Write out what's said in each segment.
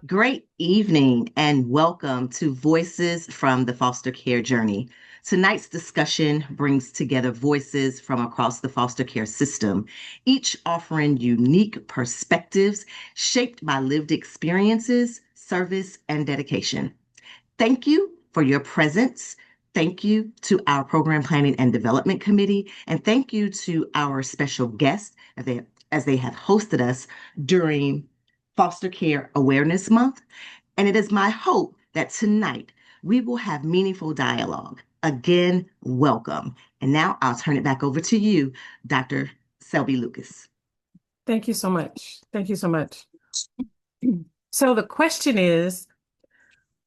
Great evening and welcome to Voices from the Foster Care Journey. Tonight's discussion brings together voices from across the foster care system, each offering unique perspectives shaped by lived experiences, service, and dedication. Thank you for your presence. Thank you to our Program Planning and Development Committee, and thank you to our special guests as they have hosted us during Foster Care Awareness Month. And it is my hope that tonight we will have meaningful dialogue. Again, welcome. And now I'll turn it back over to you, Dr. Selby Lucas. Thank you so much. Thank you so much. So the question is,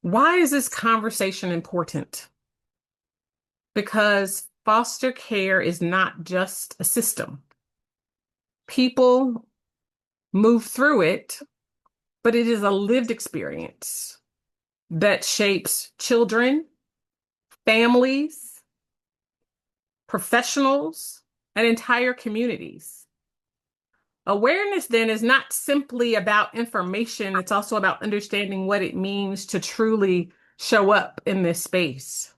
why is this conversation important? Because foster care is not just a system. People move through it, but it is a lived experience that shapes children, families, professionals, and entire communities. Awareness then is not simply about information, it's also about understanding what it means to truly show up in this space.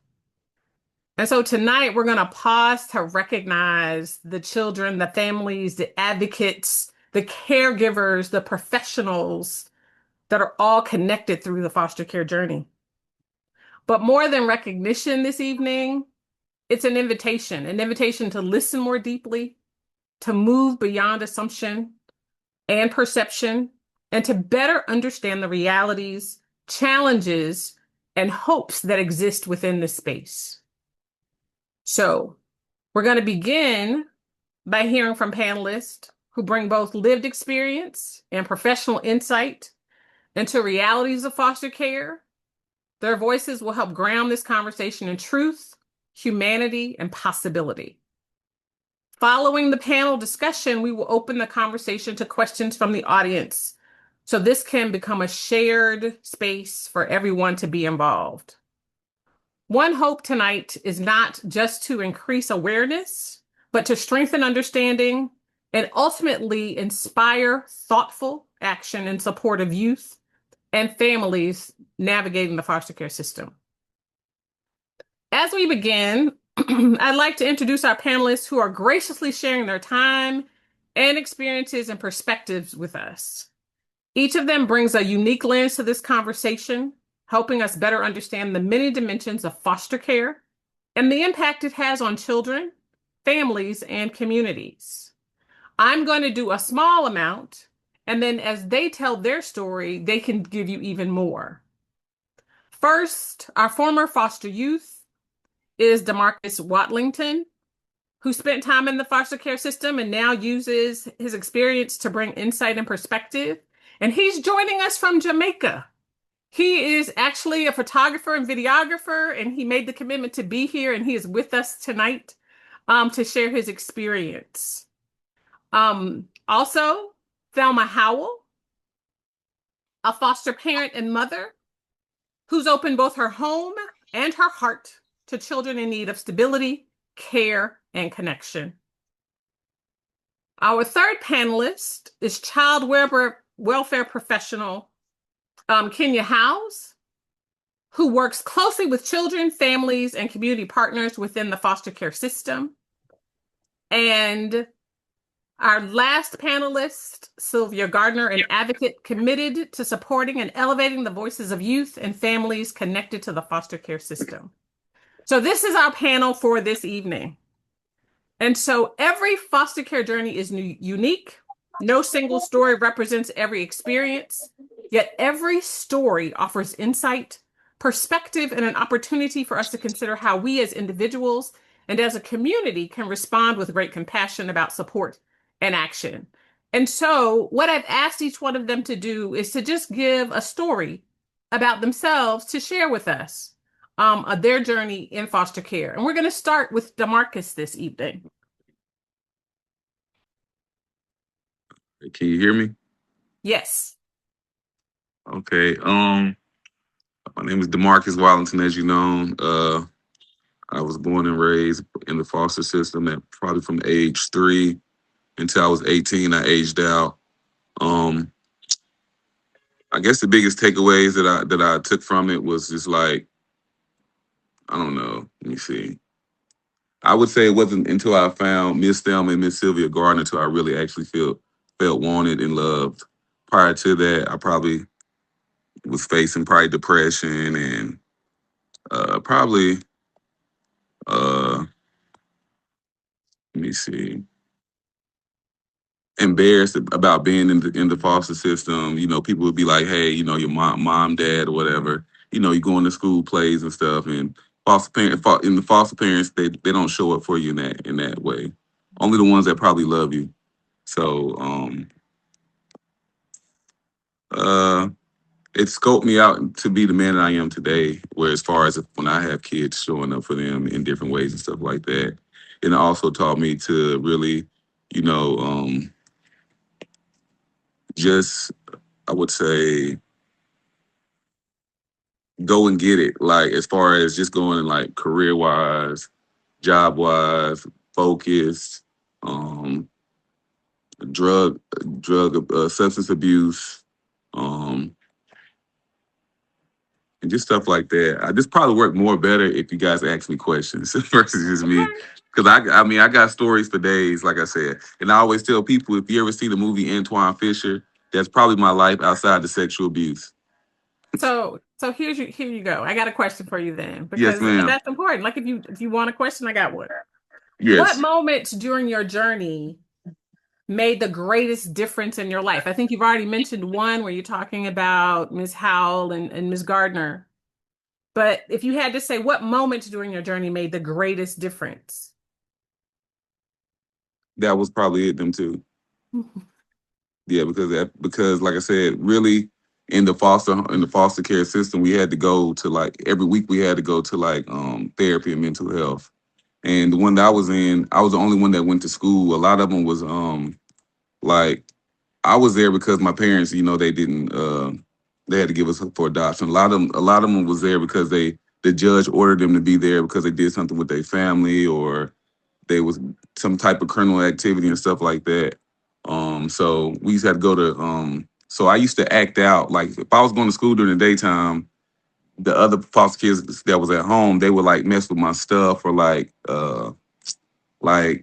And so tonight we're going to pause to recognize the children, the families, the advocates, the caregivers, the professionals that are all connected through the foster care journey. But more than recognition this evening, it's an invitation to listen more deeply, to move beyond assumption and perception, and to better understand the realities, challenges, and hopes that exist within this space. So we're going to begin by hearing from panelists who bring both lived experience and professional insight into realities of foster care. Their voices will help ground this conversation in truth, humanity, and possibility. Following the panel discussion, we will open the conversation to questions from the audience, so this can become a shared space for everyone to be involved. One hope tonight is not just to increase awareness, but to strengthen understanding and ultimately inspire thoughtful action in support of youth and families navigating the foster care system. As we begin, I'd like to introduce our panelists who are graciously sharing their time and experiences and perspectives with us. Each of them brings a unique lens to this conversation, helping us better understand the many dimensions of foster care and the impact it has on children, families, and communities. I'm going to do a small amount, and then as they tell their story, they can give you even more. First, our former foster youth is Demarcus Watlington, who spent time in the foster care system and now uses his experience to bring insight and perspective. And he's joining us from Jamaica. He is actually a photographer and videographer, and he made the commitment to be here, and he is with us tonight to share his experience. Also, Thelma Howell, a foster parent and mother who's opened both her home and her heart to children in need of stability, care, and connection. Our third panelist is child welfare professional Kenya Howes, who works closely with children, families, and community partners within the foster care system. And our last panelist, Sylvia Gardner, an advocate committed to supporting and elevating the voices of youth and families connected to the foster care system. So this is our panel for this evening. And so every foster care journey is unique. No single story represents every experience, yet every story offers insight, perspective, and an opportunity for us to consider how we as individuals and as a community can respond with great compassion about support and action. And so what I've asked each one of them to do is to just give a story about themselves to share with us their journey in foster care. And we're going to start with Demarcus this evening. Can you hear me? Yes. Okay. My name is Demarcus Wallington, as you know. I was born and raised in the foster system at probably from age 3 until I was 18. I aged out. I guess the biggest takeaways that I took from it was just like, I don't know. Let me see. I would say it wasn't until I found Miss Thelma and Miss Sylvia Gardner until I really actually felt wanted and loved. Prior to that, I probably was facing probably depression and probably let me see, embarrassed about being in the foster system. You know, people would be like, "Hey, you know, your mom, dad, or whatever. You know, you going to school plays and stuff." And in the foster parents, they don't show up for you in that way. Only the ones that probably love you. So, uh, it scoped me out to be the man that I am today. Where as far as when I have kids, showing up for them in different ways and stuff like that, and it also taught me to really, you know, just I would say go and get it. Like as far as just going like career wise, job wise, focus, um, drug substance abuse, um, and just stuff like that. I just probably work more better if you guys ask me questions versus just me. Okay. Because I mean, I got stories for days, like I said. And I always tell people, if you ever see the movie Antoine Fisher, that's probably my life outside the sexual abuse. So here you go. I got a question for you then, Yes, because ma'am. that's important. Like if you want a question, I got one. What Yes. moments during your journey made the greatest difference in your life? I think you've already mentioned one where you're talking about Ms. Howell and Ms. Gardner. But if you had to say what moment during your journey made the greatest difference? That was probably it, them two. Yeah, because like I said, really in the foster care system, we had to go to like every week we had to go to like therapy and mental health. And the one that I was in, I was the only one that went to school. A lot of them was like I was there because my parents, you know, they had to give us for adoption. A lot of them was there because the judge ordered them to be there because they did something with their family or they was some type of criminal activity and stuff like that. So we used to have to go to so I used to act out like if I was going to school during the daytime, the other foster kids that was at home, they would like mess with my stuff or like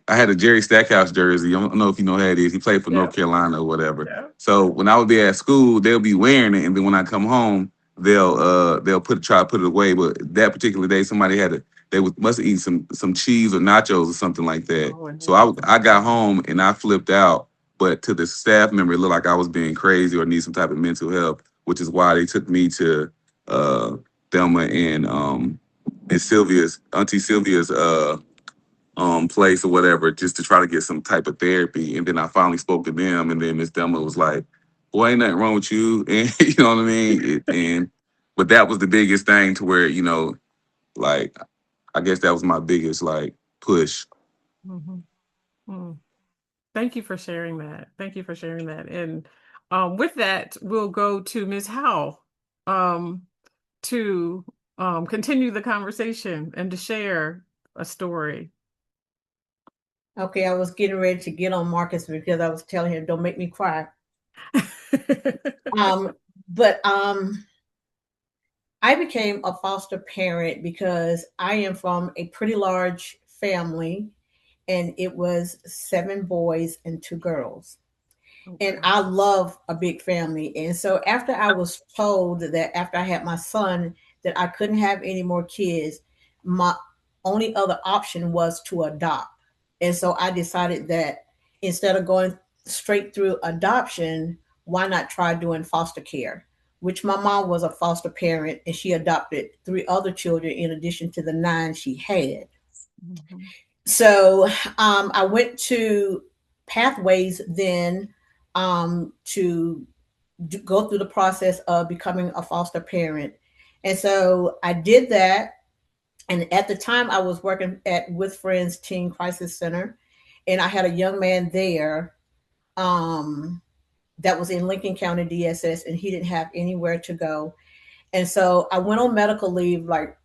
I had a Jerry Stackhouse jersey. I don't know if you know who that is. He played for Yeah. North Carolina or whatever. Yeah. So when I would be at school, they'll be wearing it, and then when I come home, they'll try to put it away. But that particular day, somebody had to must have eaten some cheese or nachos or something like that. Oh, and So I got home and I flipped out. But to the staff member, it looked like I was being crazy or need some type of mental help, which is why they took me to uh, Thelma and Sylvia's Auntie Sylvia's place or whatever, just to try to get some type of therapy. And then I finally spoke to them, and then Miss Thelma was like, "Boy, ain't nothing wrong with you," and you know what I mean. But that was the biggest thing to where like I guess that was my biggest like push. Mhm. Mm. Thank you for sharing that. Thank you for sharing that. And with that, we'll go to Ms. Howell um, to continue the conversation and to share a story. Okay, I was getting ready to get on Marcus because I was telling him, "Don't make me cry." Um, but I became a foster parent because I am from a pretty large family, and it was 7 boys and 2 girls. And Okay. I love a big family. And so after I was told that after I had my son that I couldn't have any more kids, my only other option was to adopt. And so I decided that instead of going straight through adoption, why not try doing foster care? Which my mom was a foster parent and she adopted 3 other children in addition to the 9 she had. Mhm. So I went to Pathways then to go through the process of becoming a foster parent. And so I did that. And at the time, I was working at With Friends Teen Crisis Center, and I had a young man there um, that was in Lincoln County DSS, and he didn't have anywhere to go. And so I went on medical leave like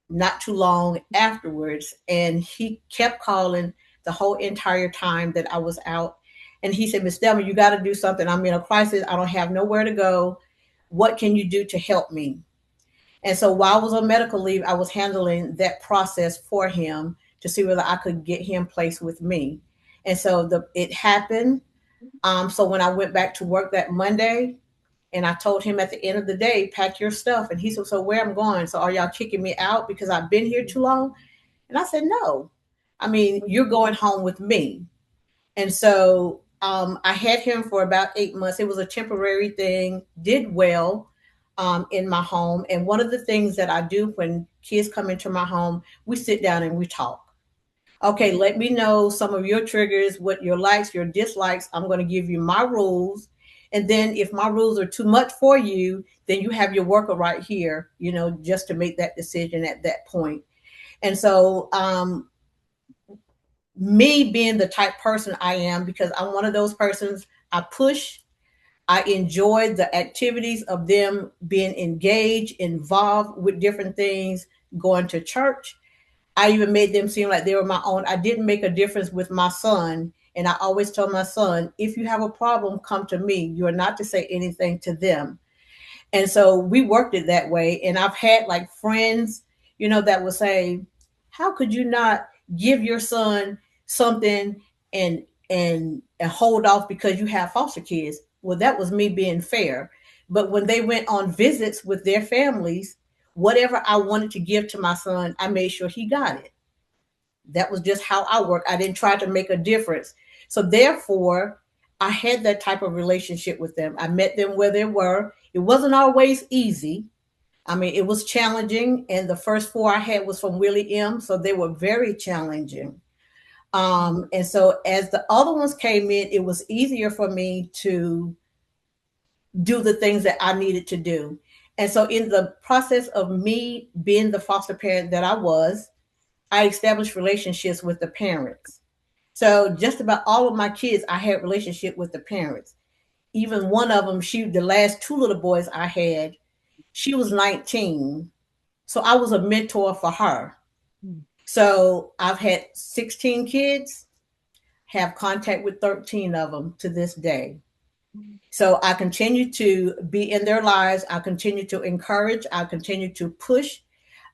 not too long afterwards, and he kept calling the whole entire time that I was out. And he said, "Miss Delma, you got to do something. I'm in a crisis. I don't have nowhere to go. What can you do to help me? And so while I was on medical leave, I was handling that process for him to see whether I could get him placed with me. And so it happened. So when I went back to work that Monday, and I told him at the end of the day, pack your stuff. And he said, so where I'm going? So are y'all kicking me out because I've been here too long? And I said, no. I mean, you're going home with me. And so I had him for about 8 months. It was a temporary thing, did well in my home. And one of the things that I do when kids come into my home, we sit down and we talk. Okay, let me know some of your triggers, what your likes, your dislikes. I'm going to give you my rules. And then if my rules are too much for you, then you have your worker right here, just to make that decision at that point. And so me being the type person I am, because I'm one of those persons, I push, I enjoy the activities of them being engaged, involved with different things, going to church. I even made them seem like they were my own. I didn't make a difference with my son. And I always tell my son, if you have a problem, come to me. You are not to say anything to them. And so we worked it that way. And I've had like friends, that will say, how could you not give your son something and hold off because you have foster kids? Well, that was me being fair. But when they went on visits with their families, whatever I wanted to give to my son, I made sure he got it. That was just how I work. I didn't try to make a difference. So therefore, I had that type of relationship with them. I met them where they were. It wasn't always easy. I mean, it was challenging. And the first 4 I had was from Willie M. So they were very challenging. And so as the other ones came in, it was easier for me to do the things that I needed to do. And so in the process of me being the foster parent that I was, I established relationships with the parents. So just about all of my kids, I had relationship with the parents. Even one of them, the last 2 little boys I had, she was 19. So I was a mentor for her. So I've had 16 kids, have contact with 13 of them to this day. So I continue to be in their lives. I continue to encourage. I continue to push.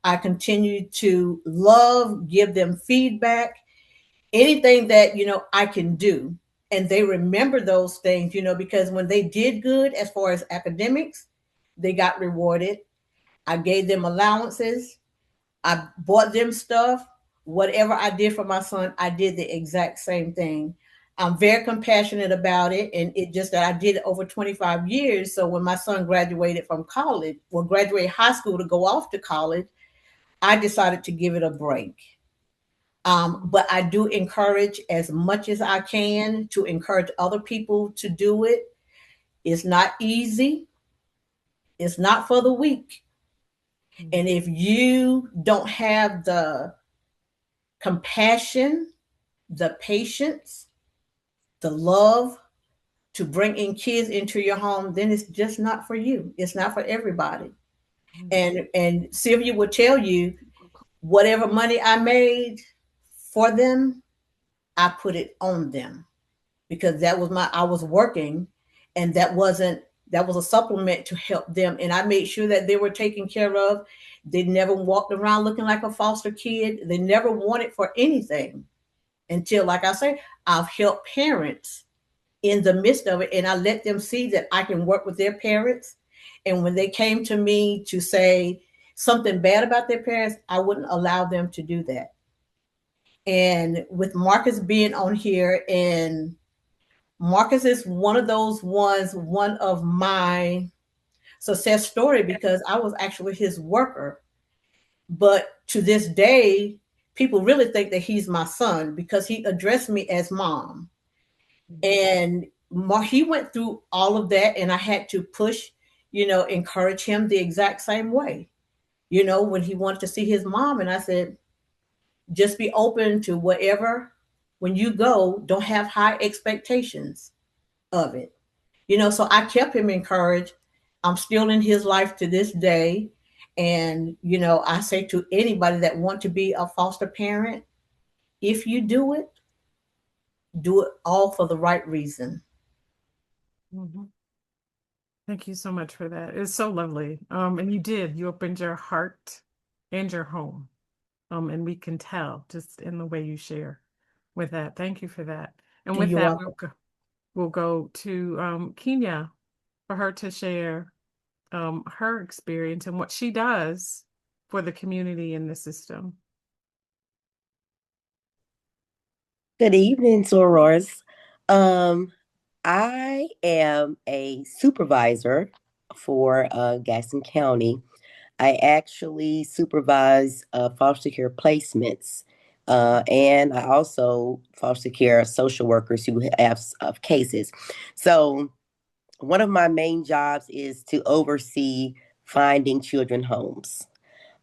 I continue to love, give them feedback, anything that, I can do. And they remember those things, because when they did good as far as academics, they got rewarded. I gave them allowances. I bought them stuff. Whatever I did for my son, I did the exact same thing. I'm very compassionate about it. And it just that I did it over 25 years. So when my son graduated from college, graduated high school to go off to college, I decided to give it a break. But I do encourage as much as I can to encourage other people to do it. It's not easy. It's not for the weak. And if you don't have the compassion, the patience, the love to bring in kids into your home, then it's just not for you. It's not for everybody. And Sylvia will tell you, whatever money I made for them, I put it on them, because that was I was working, and that was a supplement to help them. And I made sure that they were taken care of. They never walked around looking like a foster kid. They never wanted for anything until, like I say, I've helped parents in the midst of it. And I let them see that I can work with their parents. And when they came to me to say something bad about their parents, I wouldn't allow them to do that. And with Marcus being on here, and Marcus is one of those ones, one of my success story, because I was actually his worker. But to this day, people really think that he's my son because he addressed me as mom. And he went through all of that, and I had to push, encourage him the exact same way. When he wanted to see his mom, and I said, just be open to whatever. When you go, don't have high expectations of it. So I kept him encouraged. I'm still in his life to this day. And, I say to anybody that want to be a foster parent, if you do it all for the right reason. Mm-hmm. Thank you so much for that. It's so lovely. And you opened your heart and your home. And we can tell just in the way you share with that. Thank you for that. And with You're that, welcome. we'll go to Kenya for her to share her experience and what she does for the community in the system. Good evening, sorors. Um, I am a supervisor for Gaston County. I actually supervise foster care placements, and I also foster care social workers who have cases. So, one of my main jobs is to oversee finding children homes.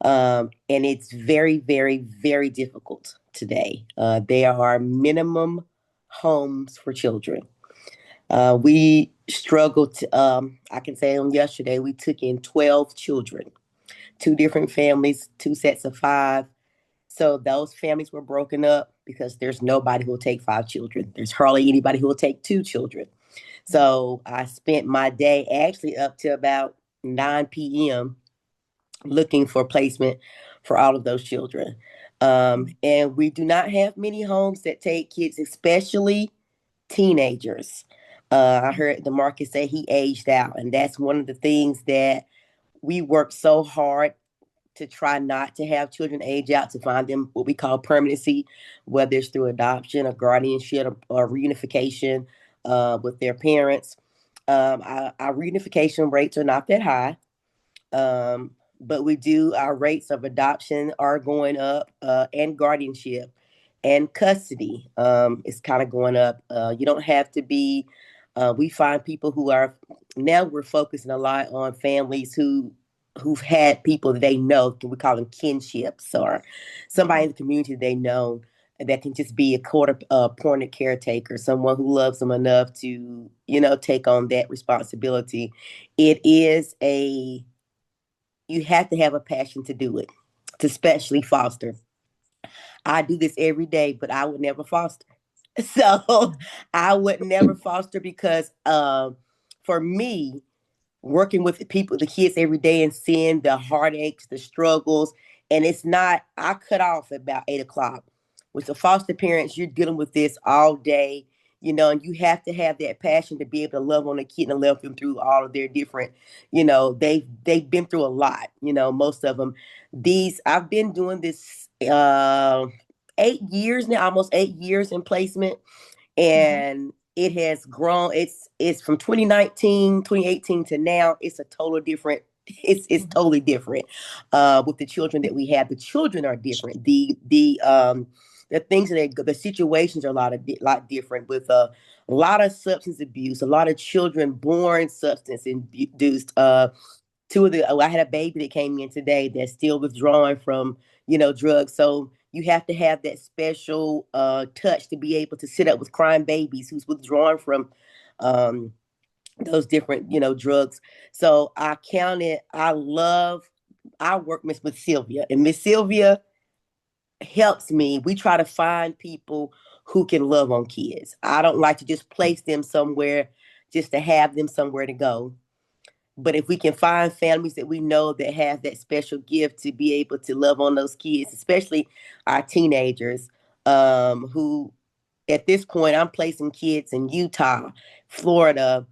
And it's very, very, very difficult today. There are minimum homes for children. We struggled to, I can say on yesterday, we took in 12 children, two different families, two sets of five. So those families were broken up because there's nobody who will take five children. There's hardly anybody who will take two children. So I spent my day actually up to about 9 p.m. looking for placement for all of those children. And we do not have many homes that take kids, especially teenagers. I heard the market say he aged out, and that's one of the things that we work so hard to try not to have children age out, to find them what we call permanency, whether it's through adoption or guardianship or reunification with their parents. Our reunification rates are not that high. But we do, our rates of adoption are going up, and guardianship and custody is kind of going up. You don't have to be, we find people who are, now we're focusing a lot on families who've had people that they know, we call them kinships, or somebody in the community they know that can just be a quarter appointed caretaker, someone who loves them enough to, take on that responsibility. It is you have to have a passion to do it, to especially foster. I do this every day, but I would never foster. So I would never foster because for me, working with the people, the kids every day and seeing the heartaches, the struggles, and it's not, I cut off at about 8 o'clock. With the foster parents, you're dealing with this all day, and you have to have that passion to be able to love on a kid and love them through all of their different, they've been through a lot, most of them. I've been doing this 8 years now, almost 8 years in placement, and it has grown. It's from 2019, 2018 to now. It's a total different. It's totally different with the children that we have. The children are different. The things that the situations are lot different, with a lot of substance abuse, a lot of children born substance induced. I had a baby that came in today that's still withdrawing from drugs. So you have to have that special touch to be able to sit up with crying babies who's withdrawn from those different drugs. So I work with Sylvia, and Miss Sylvia helps me. We try to find people who can love on kids. I don't like to just place them somewhere just to have them somewhere to go. But if we can find families that we know that have that special gift to be able to love on those kids, especially our teenagers, who at this point I'm placing kids in Utah, Florida,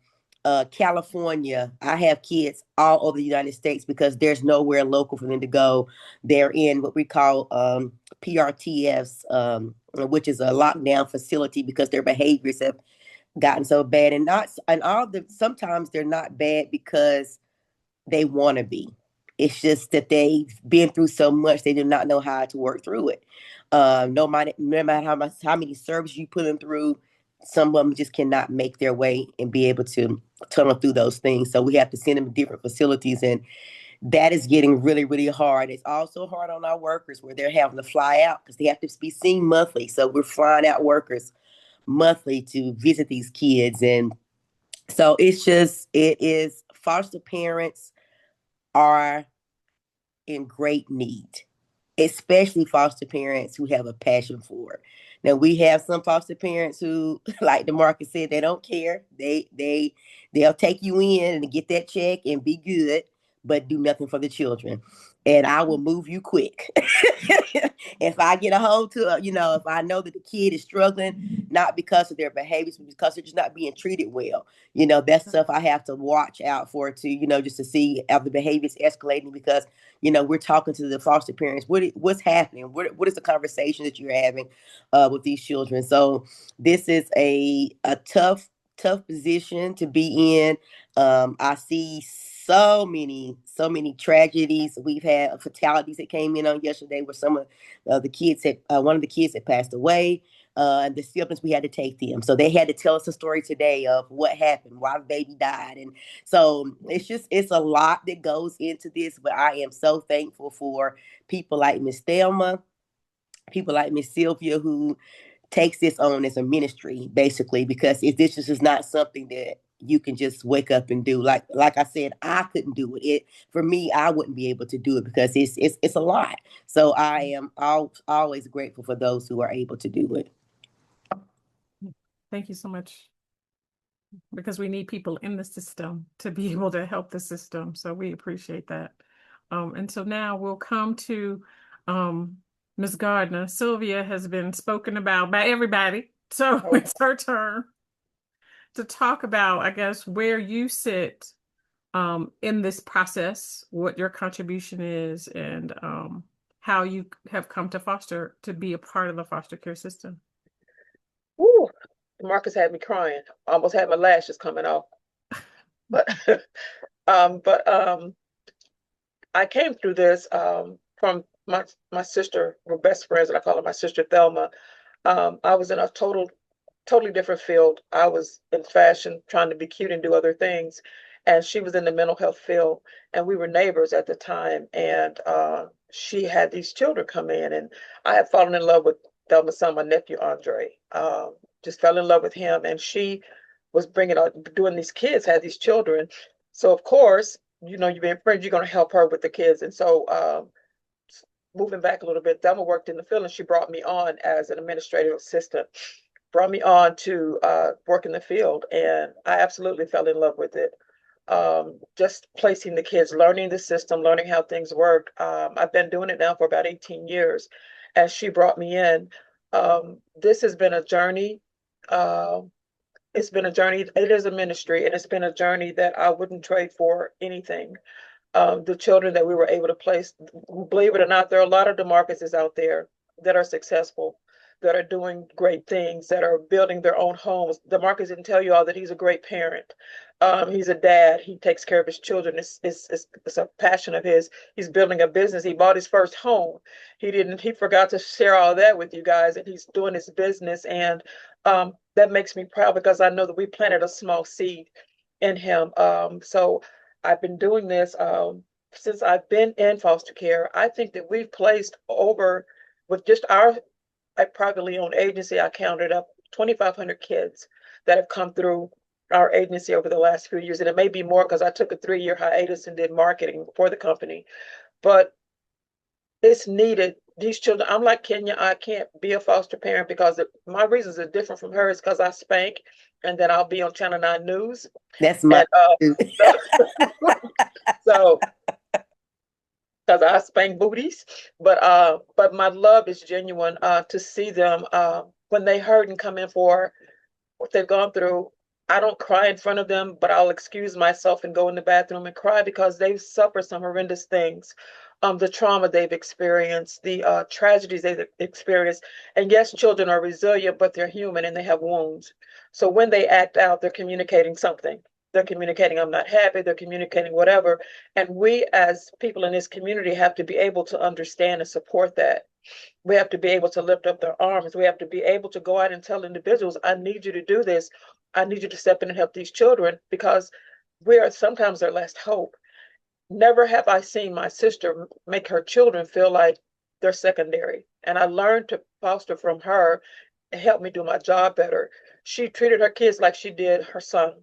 California. I have kids all over the United States because there's nowhere local for them to go. They're in what we call PRTFs, which is a lockdown facility because their behaviors have gotten so bad, sometimes they're not bad because they want to be. It's just that they've been through so much they do not know how to work through it. No matter how many services you put them through, some of them just cannot make their way and be able to tunnel through those things. So we have to send them to different facilities, and that is getting really, really hard. It's also hard on our workers where they're having to fly out because they have to be seen monthly. So we're flying out workers monthly to visit these kids. And so it is, foster parents are in great need, especially foster parents who have a passion for it. Now we have some foster parents who, like DeMarcus said, they don't care. They'll take you in and get that check and be good, but do nothing for the children. And I will move you quick. If I get a hold to, if I know that the kid is struggling, not because of their behaviors, but because they're just not being treated well, that's stuff I have to watch out for to, just to see if the behavior is escalating because, we're talking to the foster parents. What's happening? What is the conversation that you're having with these children? So this is a tough position to be in. I see so many tragedies. We've had fatalities that came in on yesterday where some of the kids had, one of the kids had passed away. And the siblings, we had to take them. So they had to tell us a story today of what happened, why the baby died. And so it's a lot that goes into this, but I am so thankful for people like Miss Thelma, people like Miss Sylvia, who takes this on as a ministry, basically, because this is not something that you can just wake up and do. Like I said, I couldn't do it. For me, I wouldn't be able to do it because it's a lot. So I am always grateful for those who are able to do it. Thank you so much. Because we need people in the system to be able to help the system. So we appreciate that. And so now we'll come to Ms. Gardner. Sylvia has been spoken about by everybody. So it's her turn to talk about, I guess, where you sit in this process, what your contribution is, and how you have come to be a part of the foster care system. Ooh, Marcus had me crying. Almost had my lashes coming off. But I came through this from my sister. We're best friends, and I call her my sister Thelma. I was in a totally different field. I was in fashion, trying to be cute and do other things, and she was in the mental health field. And we were neighbors at the time. And she had these children come in, and I had fallen in love with Thelma's son, my nephew Andre. Just fell in love with him, and she was doing these kids, had these children. So of course, you're being friends, you're going to help her with the kids. And so moving back a little bit, Thelma worked in the field, and she brought me on as an administrative assistant, brought me on to work in the field, and I absolutely fell in love with it. Just placing the kids, learning the system, learning how things work. I've been doing it now for about 18 years, and she brought me in. This has been a journey. It's been a journey. It is a ministry, and it's been a journey that I wouldn't trade for anything. The children that we were able to place, believe it or not, there are a lot of DeMarcuses out there that are successful, that are doing great things, that are building their own homes. DeMarcus didn't tell you all that he's a great parent. He's a dad. He takes care of his children. It's a passion of his. He's building a business. He bought his first home. He forgot to share all that with you guys, and he's doing his business. And that makes me proud because I know that we planted a small seed in him. So I've been doing this since I've been in foster care. I think that we've placed over, with just our privately owned agency, I counted up 2,500 kids that have come through our agency over the last few years. And it may be more because I took a 3-year hiatus and did marketing for the company. But it's needed. These children, I'm like Kenya, I can't be a foster parent because my reasons are different from hers, because I spank, and then I'll be on Channel 9 News. That's my so because I spank booties, but my love is genuine to see them when they hurt and come in for what they've gone through. I don't cry in front of them, but I'll excuse myself and go in the bathroom and cry because they've suffered some horrendous things. The trauma they've experienced, the tragedies they've experienced. And yes, children are resilient, but they're human and they have wounds. So when they act out, they're communicating something. They're communicating, I'm not happy. They're communicating whatever. And we as people in this community have to be able to understand and support that. We have to be able to lift up their arms. We have to be able to go out and tell individuals, I need you to do this. I need you to step in and help these children, because we are sometimes their last hope. Never have I seen my sister make her children feel like they're secondary. And I learned to foster from her and help me do my job better. She treated her kids like she did her son.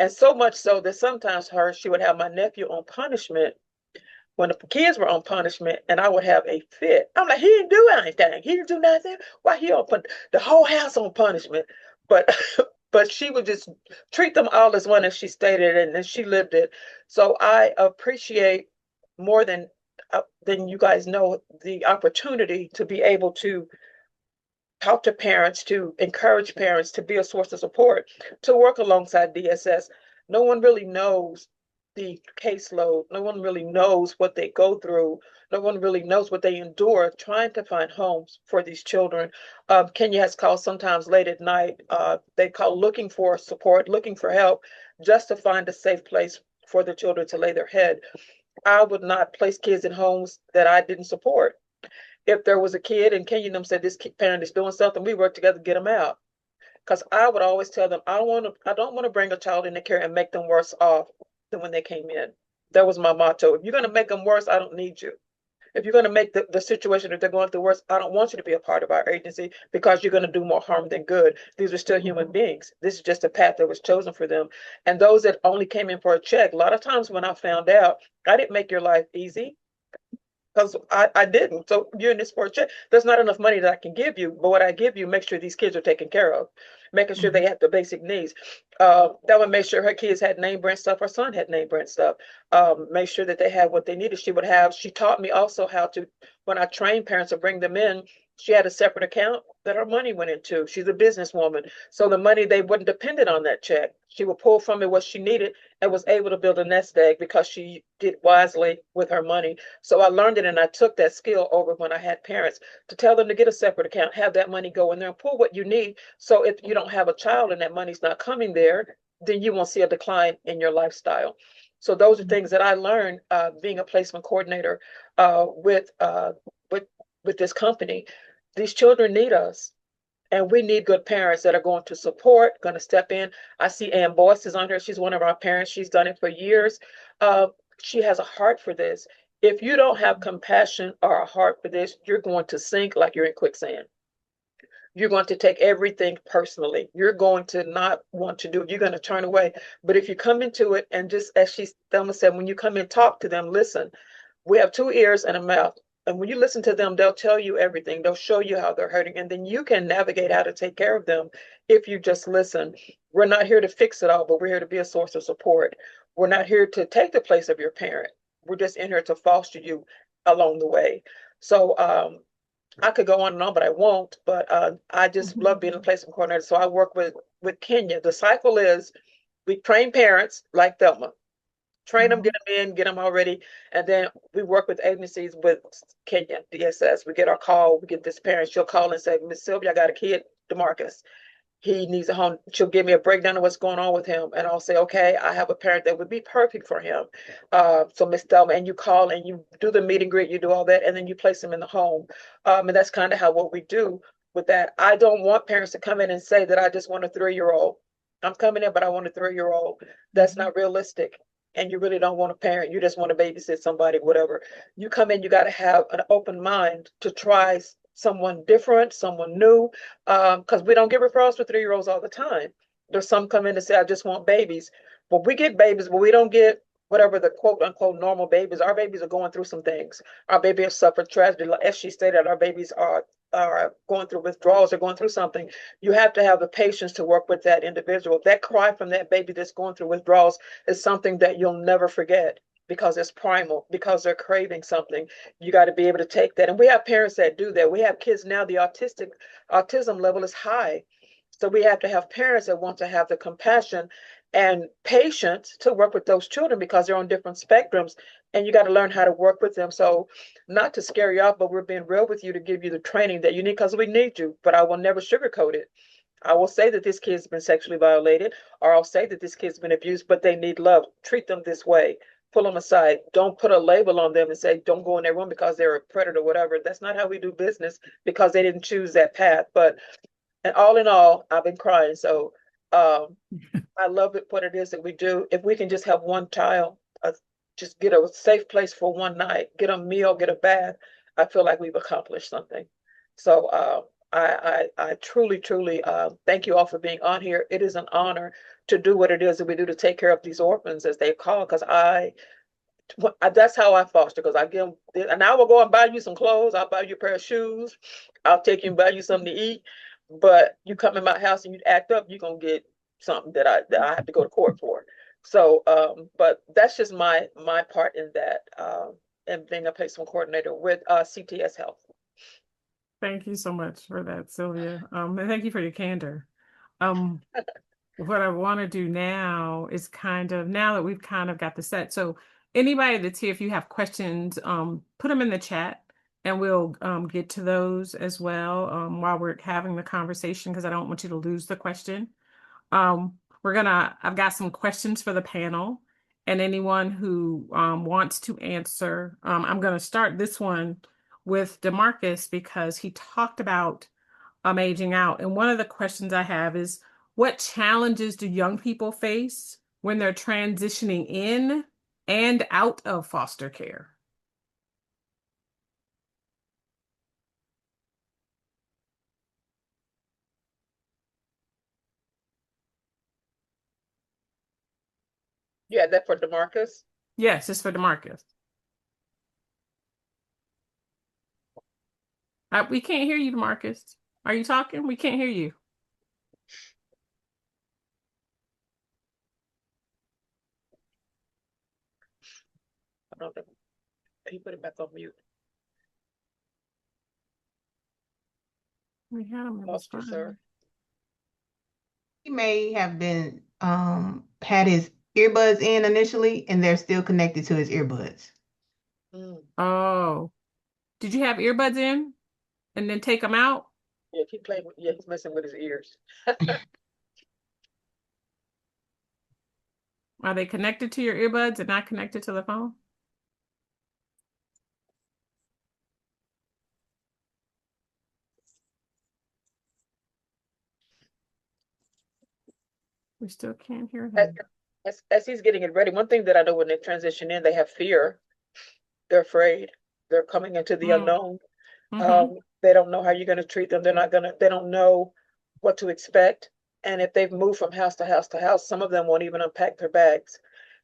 And so much so that sometimes she would have my nephew on punishment when the kids were on punishment and I would have a fit. I'm like, he didn't do anything. He didn't do nothing. Why he on the whole house on punishment? But but she would just treat them all as one, as she stated, and then she lived it. So I appreciate more than you guys know the opportunity to be able to talk to parents, to encourage parents, to be a source of support, to work alongside DSS. No one really knows the caseload. No one really knows what they go through. No one really knows what they endure trying to find homes for these children. Kenya has called sometimes late at night. They call looking for support, looking for help, just to find a safe place for the children to lay their head. I would not place kids in homes that I didn't support. If there was a kid and Kenya and them said this parent is doing something, we work together to get them out. Because I would always tell them, I don't want to bring a child into care and make them worse off than when they came in. That was my motto. If you're going to make them worse, I don't need you. If you're going to make the situation that they're going through worse, I don't want you to be a part of our agency, because you're going to do more harm than good. These are still human beings. This is just a path that was chosen for them. And those that only came in for a check, a lot of times when I found out, I didn't make your life easy, because I didn't. So you're in this for a check. There's not enough money that I can give you, but what I give you, make sure these kids are taken care of, making sure they have the basic needs. That would make sure her kids had name brand stuff. Her son had name brand stuff. Make sure that they had what they needed. She taught me also how to, when I train parents to bring them in, she had a separate account that her money went into. She's a businesswoman. So the money, they wasn't dependent on that check. She would pull from it what she needed and was able to build a nest egg because she did wisely with her money. So I learned it, and I took that skill over when I had parents, to tell them to get a separate account, have that money go in there and pull what you need. So if you don't have a child and that money's not coming there, then you won't see a decline in your lifestyle. So those are things that I learned being a placement coordinator with this company. These children need us, and we need good parents that are going to support, going to step in. I see Ann Boyce is on here. She's one of our parents. She's done it for years. She has a heart for this. If you don't have compassion or a heart for this, you're going to sink like you're in quicksand. You're going to take everything personally. You're going to not want to do it. You're going to turn away. But if you come into it, and just as Thelma said, when you come and talk to them, listen. We have 2 ears and a mouth. And when you listen to them, they'll tell you everything. They'll show you how they're hurting. And then you can navigate how to take care of them if you just listen. We're not here to fix it all, but we're here to be a source of support. We're not here to take the place of your parent. We're just in here to foster you along the way. So I could go on and on, but I won't. But I just love being a placement coordinator. So I work with Kenya. The cycle is, we train parents like Thelma. Train them, get them in, get them already. And then we work with agencies with Kenya, DSS. We get our call, we get this parent, she'll call and say, Miss Sylvia, I got a kid, DeMarcus. He needs a home. She'll give me a breakdown of what's going on with him. And I'll say, okay, I have a parent that would be perfect for him. So Miss Thelma, and you call and you do the meet and greet, you do all that, and then you place him in the home. And that's kind of what we do with that. I don't want parents to come in and say that I just want a 3-year-old. I'm coming in, but I want a 3-year-old. That's not realistic. And you really don't want a parent, you just want to babysit somebody, whatever. You come in, you got to have an open mind to try someone different, someone new, because we don't get referrals for 3-year-olds all the time. There's some come in and say, I just want babies. But we get babies, but we don't get whatever the quote unquote normal babies. Our babies are going through some things. Our baby has suffered tragedy. As she stated, our babies are going through withdrawals or going through something. You have to have the patience to work with that individual. That cry from that baby that's going through withdrawals is something that you'll never forget, because it's primal, because they're craving something. You got to be able to take that. And we have parents that do that. We have kids now, the autism level is high. So we have to have parents that want to have the compassion and patience to work with those children, because they're on different spectrums, and you got to learn how to work with them. So not to scare you off, but we're being real with you to give you the training that you need, because we need you. But I will never sugarcoat it. I will say that this kid's been sexually violated, or I'll say that this kid's been abused, but they need love. Treat them this way. Pull them aside. Don't put a label on them and say, don't go in their room because they're a predator or whatever. That's not how we do business, because they didn't choose that path. But, and all in all, I've been crying. So I love it, what it is that we do. If we can just have one child, just get a safe place for one night, get a meal, get a bath, I feel like we've accomplished something. So I truly, truly thank you all for being on here. It is an honor to do what it is that we do to take care of these orphans, as they call, because That's how I foster, because I give, and I will go and buy you some clothes. I'll buy you a pair of shoes. I'll take you and buy you something to eat. But you come in my house and you act up, you're gonna get something that I have to go to court for. So, but that's just my part in that, and being a placement coordinator with CTS Health. Thank you so much for that, Sylvia. And thank you for your candor. What I want to do now is now that we've kind of got the set. So anybody that's here, if you have questions, put them in the chat and we'll get to those as well while we're having the conversation, because I don't want you to lose the question. I've got some questions for the panel, and anyone who wants to answer. I'm gonna start this one with DeMarcus, because he talked about aging out. And one of the questions I have is, what challenges do young people face when they're transitioning in and out of foster care? Yeah, that for DeMarcus? Yes, it's for DeMarcus. We can't hear you, DeMarcus. Are you talking? We can't hear you. I don't know. He put it back on mute. We had him in the Lost you, sir. He may have been had his earbuds in initially, and they're still connected to his earbuds. Oh, did you have earbuds in and then take them out? Yeah, keep playing with, yeah, he's messing with his ears. Are they connected to your earbuds and not connected to the phone? We still can't hear him. As he's getting it ready, one thing that I know, when they transition in, they have fear. They're afraid. They're coming into the unknown. They don't know how you're going to treat them. They don't know what to expect. And if they've moved from house to house to house, some of them won't even unpack their bags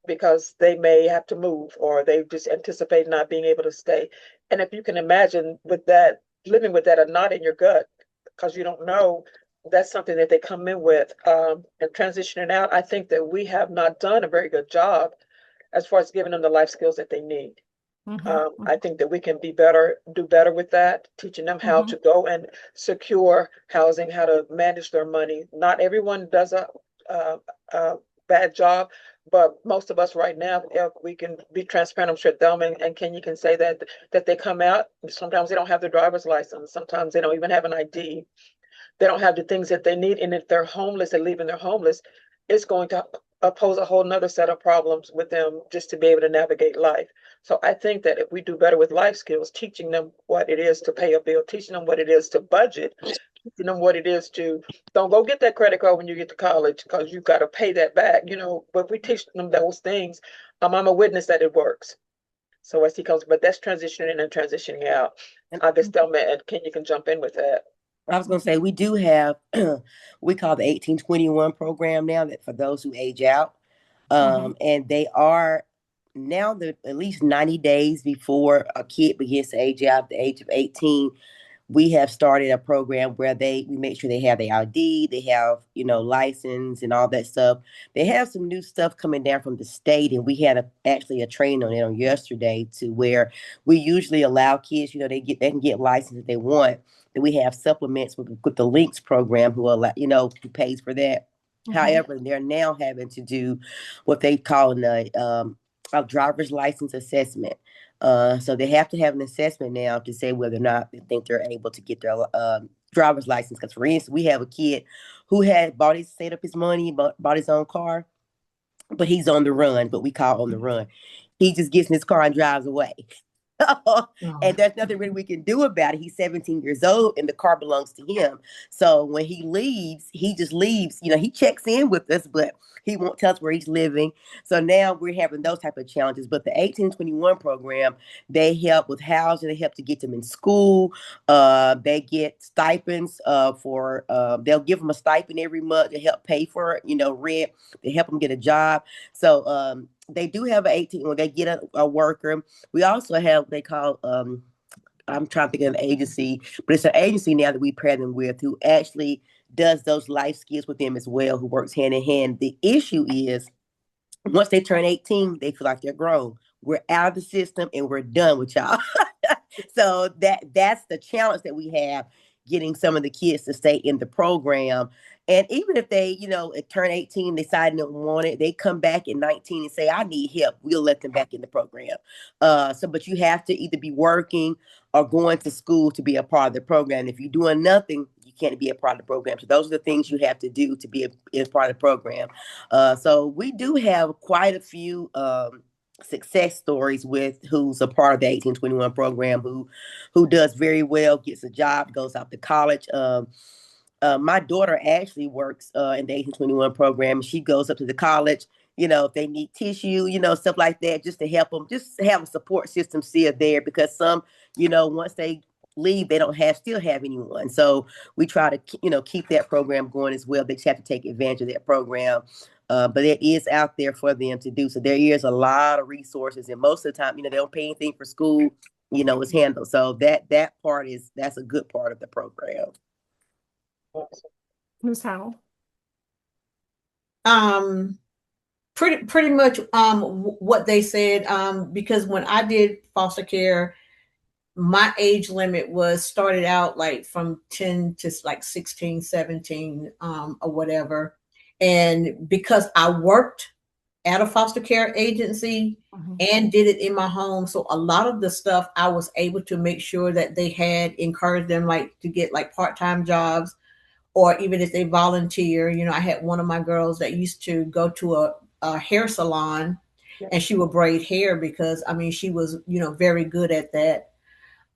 because they may have to move, or they just anticipate not being able to stay. And if you can imagine with that, living with that, a knot in your gut, because you don't know, that's something that they come in with, and transitioning out. I think that we have not done a very good job as far as giving them the life skills that they need. I think that we can do better with that, teaching them how to go and secure housing, how to manage their money. Not everyone does a bad job, but most of us right now, if we can be transparent, I'm sure Thelma and Kenya can say that they come out, sometimes they don't have their driver's license, sometimes they don't even have an ID. They don't have the things that they need. And if they're homeless and leaving, they're homeless, it's going to pose a whole nother set of problems with them just to be able to navigate life. So I think that if we do better with life skills, teaching them what it is to pay a bill, teaching them what it is to budget, teaching them what it is to, don't go get that credit card when you get to college because you've got to pay that back. But if we teach them those things, I'm a witness that it works. So as he comes, but that's transitioning in and transitioning out. I guess Thelma and Kenya can jump in with that. I was going to say, we do have, we call the 1821 program now, that for those who age out. And they are now at least 90 days before a kid begins to age out, at the age of 18. We have started a program where we make sure they have their ID, they have, license and all that stuff. They have some new stuff coming down from the state, and we had actually a training on it on yesterday, to where we usually allow kids, they can get licensed if they want. Then we have supplements with the Links program, who pays for that. However, they're now having to do what they call a driver's license assessment. So they have to have an assessment now to say whether or not they think they're able to get their driver's license. Because, for instance, we have a kid who had saved up his money, bought his own car, but he's on the run, but we call on the run. He just gets in his car and drives away. And there's nothing really we can do about it. He's 17 years old and the car belongs to him. So when he leaves, he just leaves. He checks in with us, but he won't tell us where he's living. So now we're having those type of challenges. But the 1821 program, they help with housing. They help to get them in school. They get stipends they'll give them a stipend every month to help pay for rent. They help them get a job. So they do have an 18 when they get a worker. We also have what they call I'm trying to think of an agency, but it's an agency now that we pair them with who actually does those life skills with them as well, who works hand in hand. The issue is once they turn 18, they feel like they're grown. We're out of the system and we're done with y'all. So that's the challenge that we have, getting some of the kids to stay in the program. And even if they, turn 18, decide they don't want it, they come back at 19 and say, I need help. We'll let them back in the program. But you have to either be working or going to school to be a part of the program. If you're doing nothing, you can't be a part of the program. So those are the things you have to do to be a part of the program. So we do have quite a few success stories with who's a part of the 1821 program, who does very well, gets a job, goes out to college. My daughter actually works in the 1821 program. She goes up to the college, if they need tissue, stuff like that, just to help them, just to have a support system still there, because some, once they leave, they don't still have anyone. So we try to, keep that program going as well. They just have to take advantage of that program. But it is out there for them to do. So there is a lot of resources, and most of the time, they don't pay anything for school, it's handled. So that part that's a good part of the program. Ms. Howell? Pretty much what they said, because when I did foster care, my age limit was started out like from 10 to like 16, 17, or whatever. And because I worked at a foster care agency and did it in my home, so a lot of the stuff I was able to make sure that they had encouraged them like to get like part-time jobs, or even if they volunteer. I had one of my girls that used to go to a hair salon, and she would braid hair because she was very good at that.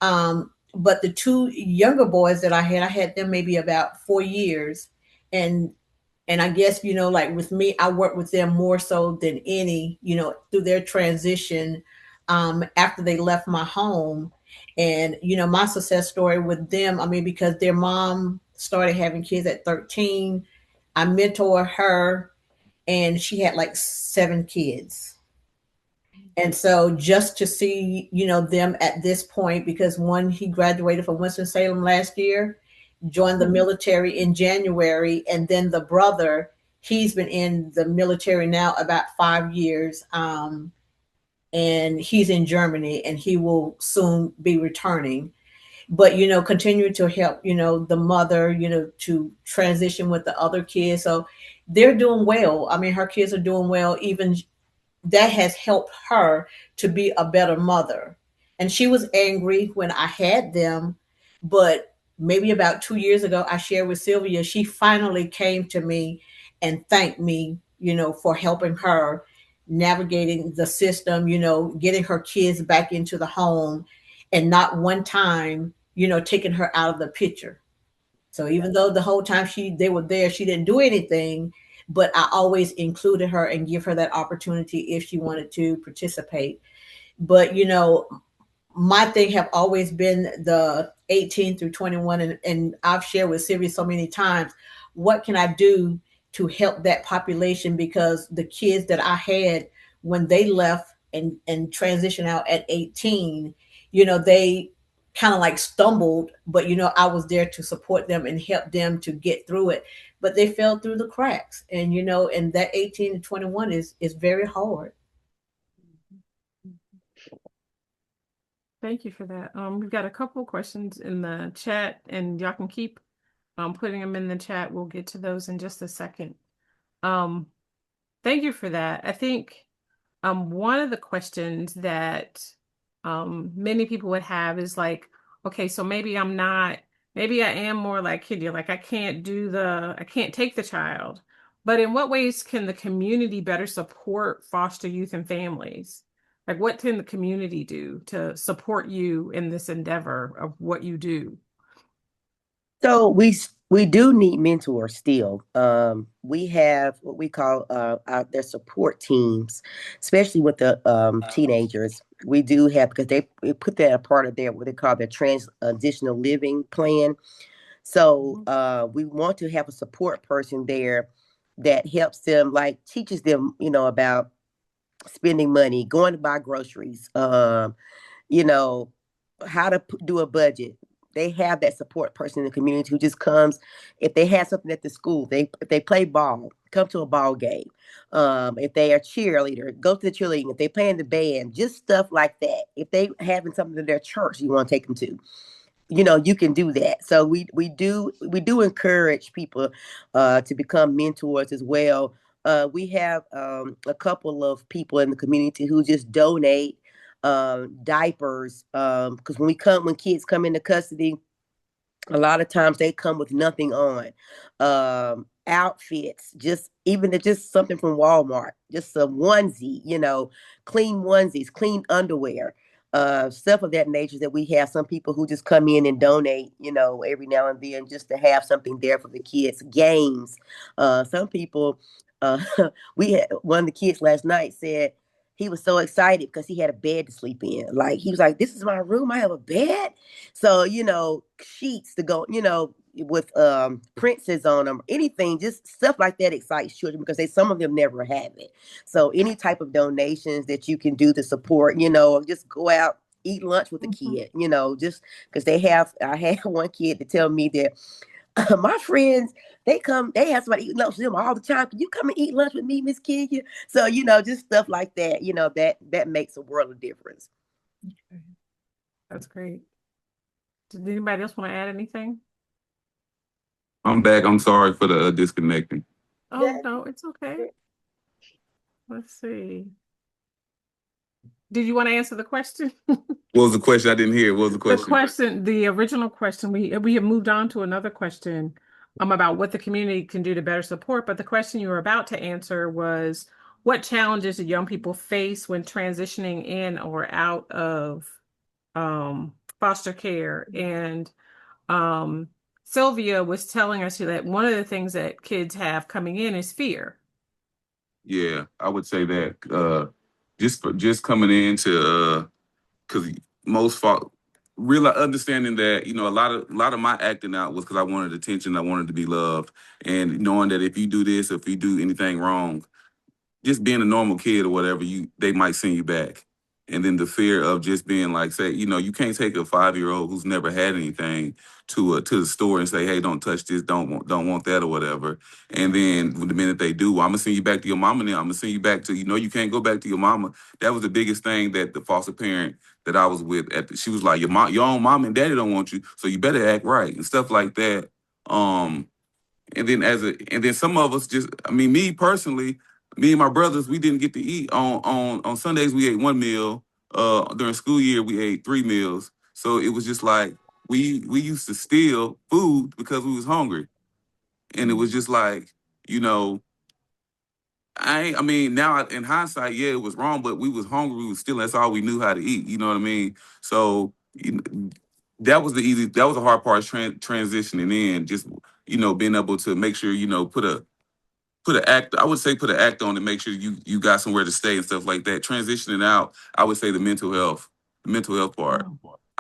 But the two younger boys that I had them maybe about 4 years. And I guess, like with me, I worked with them more so than any, through their transition, after they left my home. And, my success story with them, because their mom started having kids at 13, I mentored her, and she had like 7 kids. And so just to see, them at this point, because one, he graduated from Winston-Salem last year, joined the military in January, and then the brother, he's been in the military now about 5 years, and he's in Germany, and he will soon be returning. But continue to help the mother to transition with the other kids. So they're doing well. Her kids are doing well. Even that has helped her to be a better mother. And she was angry when I had them, but maybe about 2 years ago, I shared with Sylvia, she finally came to me and thanked me, for helping her navigating the system, getting her kids back into the home, and not one time, taking her out of the picture. So even though the whole time they were there, she didn't do anything, but I always included her and give her that opportunity if she wanted to participate. But my thing have always been the 18 through 21, and I've shared with Sylvia so many times, what can I do to help that population? Because the kids that I had when they left and transitioned out at 18, they kind of like stumbled, but I was there to support them and help them to get through it. But they fell through the cracks, and and that 18 to 21 is very hard. Thank you for that. We've got a couple of questions in the chat, and y'all can keep putting them in the chat. We'll get to those in just a second. Thank you for that. I think one of the questions that many people would have is like, okay, so maybe I am more like Kenya, like I can't take the child, but in what ways can the community better support foster youth and families? Like, what can the community do to support you in this endeavor of what you do? So we do need mentors still. We have what we call their support teams, especially with the teenagers. We do have, because we put that a part of their what they call their transitional living plan. So we want to have a support person there that helps them, like teaches them, about spending money, going to buy groceries, you know, how to do a budget. They have that support person in the community who just comes. If they have something at the school, if they play ball, come to a ball game. If they are cheerleader, go to the cheerleading. If they play in the band, just stuff like that. If they having something in their church, you want to take them to, you can do that. So we do encourage people to become mentors as well. We have a couple of people in the community who just donate diapers, because when kids come into custody, a lot of times they come with nothing on. Outfits, just something from Walmart, just a onesie, clean onesies, clean underwear, stuff of that nature, that we have some people who just come in and donate, every now and then, just to have something there for the kids. Games. Some people, uh, we had one of the kids last night said he was so excited because he had a bed to sleep in. Like, he was like, "This is my room. I have a bed." So, sheets to go, with princes on them, anything, just stuff like that excites children because some of them never have it. So any type of donations that you can do to support, just go out, eat lunch with the kid, just because I had one kid to tell me that my friends, they have somebody eat lunch with them all the time. Can you come and eat lunch with me, Miss Kenya? So, just stuff like that, that makes a world of difference. Okay. That's great. Did anybody else want to add anything? I'm back. I'm sorry for the disconnecting. Oh, Yeah. no, it's okay. Let's see. Did you want to answer the question? What was the question? I didn't hear. What was the question? The original question, we have moved on to another question about what the community can do to better support. But the question you were about to answer was, what challenges do young people face when transitioning in or out of foster care? And Sylvia was telling us that one of the things that kids have coming in is fear. Yeah, I would say that just coming into because really understanding that a lot of my acting out was because I wanted attention, I wanted to be loved, and knowing that if you do this, if you do anything wrong, just being a normal kid or whatever, they might send you back. And then the fear of just being like, say, you can't take a 5-year-old who's never had anything to the store and say, "Hey, don't touch this, don't want that," or whatever. And then the minute they do, I'm gonna send you back to your mama. Now I'm gonna send you back to, you can't go back to your mama. That was the biggest thing that the foster parent that I was with she was like, your own mom and daddy don't want you, so you better act right and stuff like that. And then some of us me personally, me and my brothers, we didn't get to eat on Sundays. We ate one meal. During school year, we ate 3 meals. So it was just like we used to steal food because we was hungry, and it was just like, now in hindsight, yeah, it was wrong, but we was hungry. We was stealing. That's all we knew how to eat. You know what I mean? So that was the hard part, transitioning in, just being able to make sure put an act. I would say put an act on to make sure you got somewhere to stay and stuff like that. Transitioning out, I would say the mental health part.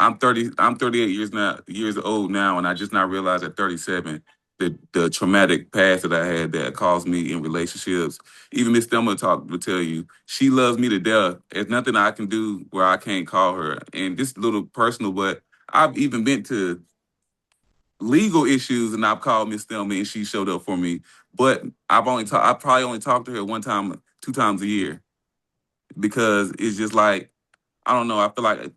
I'm 38 years old now, and I just not realized at 37 the traumatic past that I had that caused me in relationships. Even Miss Thelma will tell you, she loves me to death. There's nothing I can do where I can't call her. And this little personal, but I've even been to legal issues and I've called Miss Thelma and she showed up for me. But I probably only talked to her one time, 2 times a year, because it's just like, I don't know. I feel like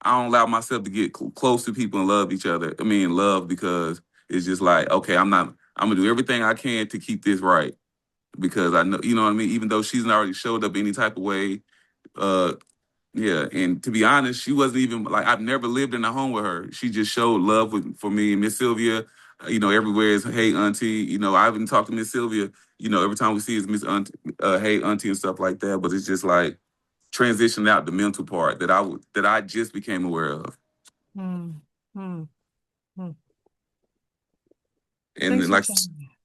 I don't allow myself to get close to people and love each other. Love, because it's just like, okay, I'm gonna do everything I can to keep this right, because I know, you know what I mean? Even though she's not already showed up any type of way, yeah, and to be honest, she wasn't even like, I've never lived in a home with her. She just showed love for me. And Miss Sylvia, everywhere is, "Hey, Auntie." I even talked to Miss Sylvia. Every time we see is Miss Auntie, "Hey, Auntie," and stuff like that. But it's just like transitioning out the mental part that I just became aware of. Hmm. Hmm. Hmm. And then like,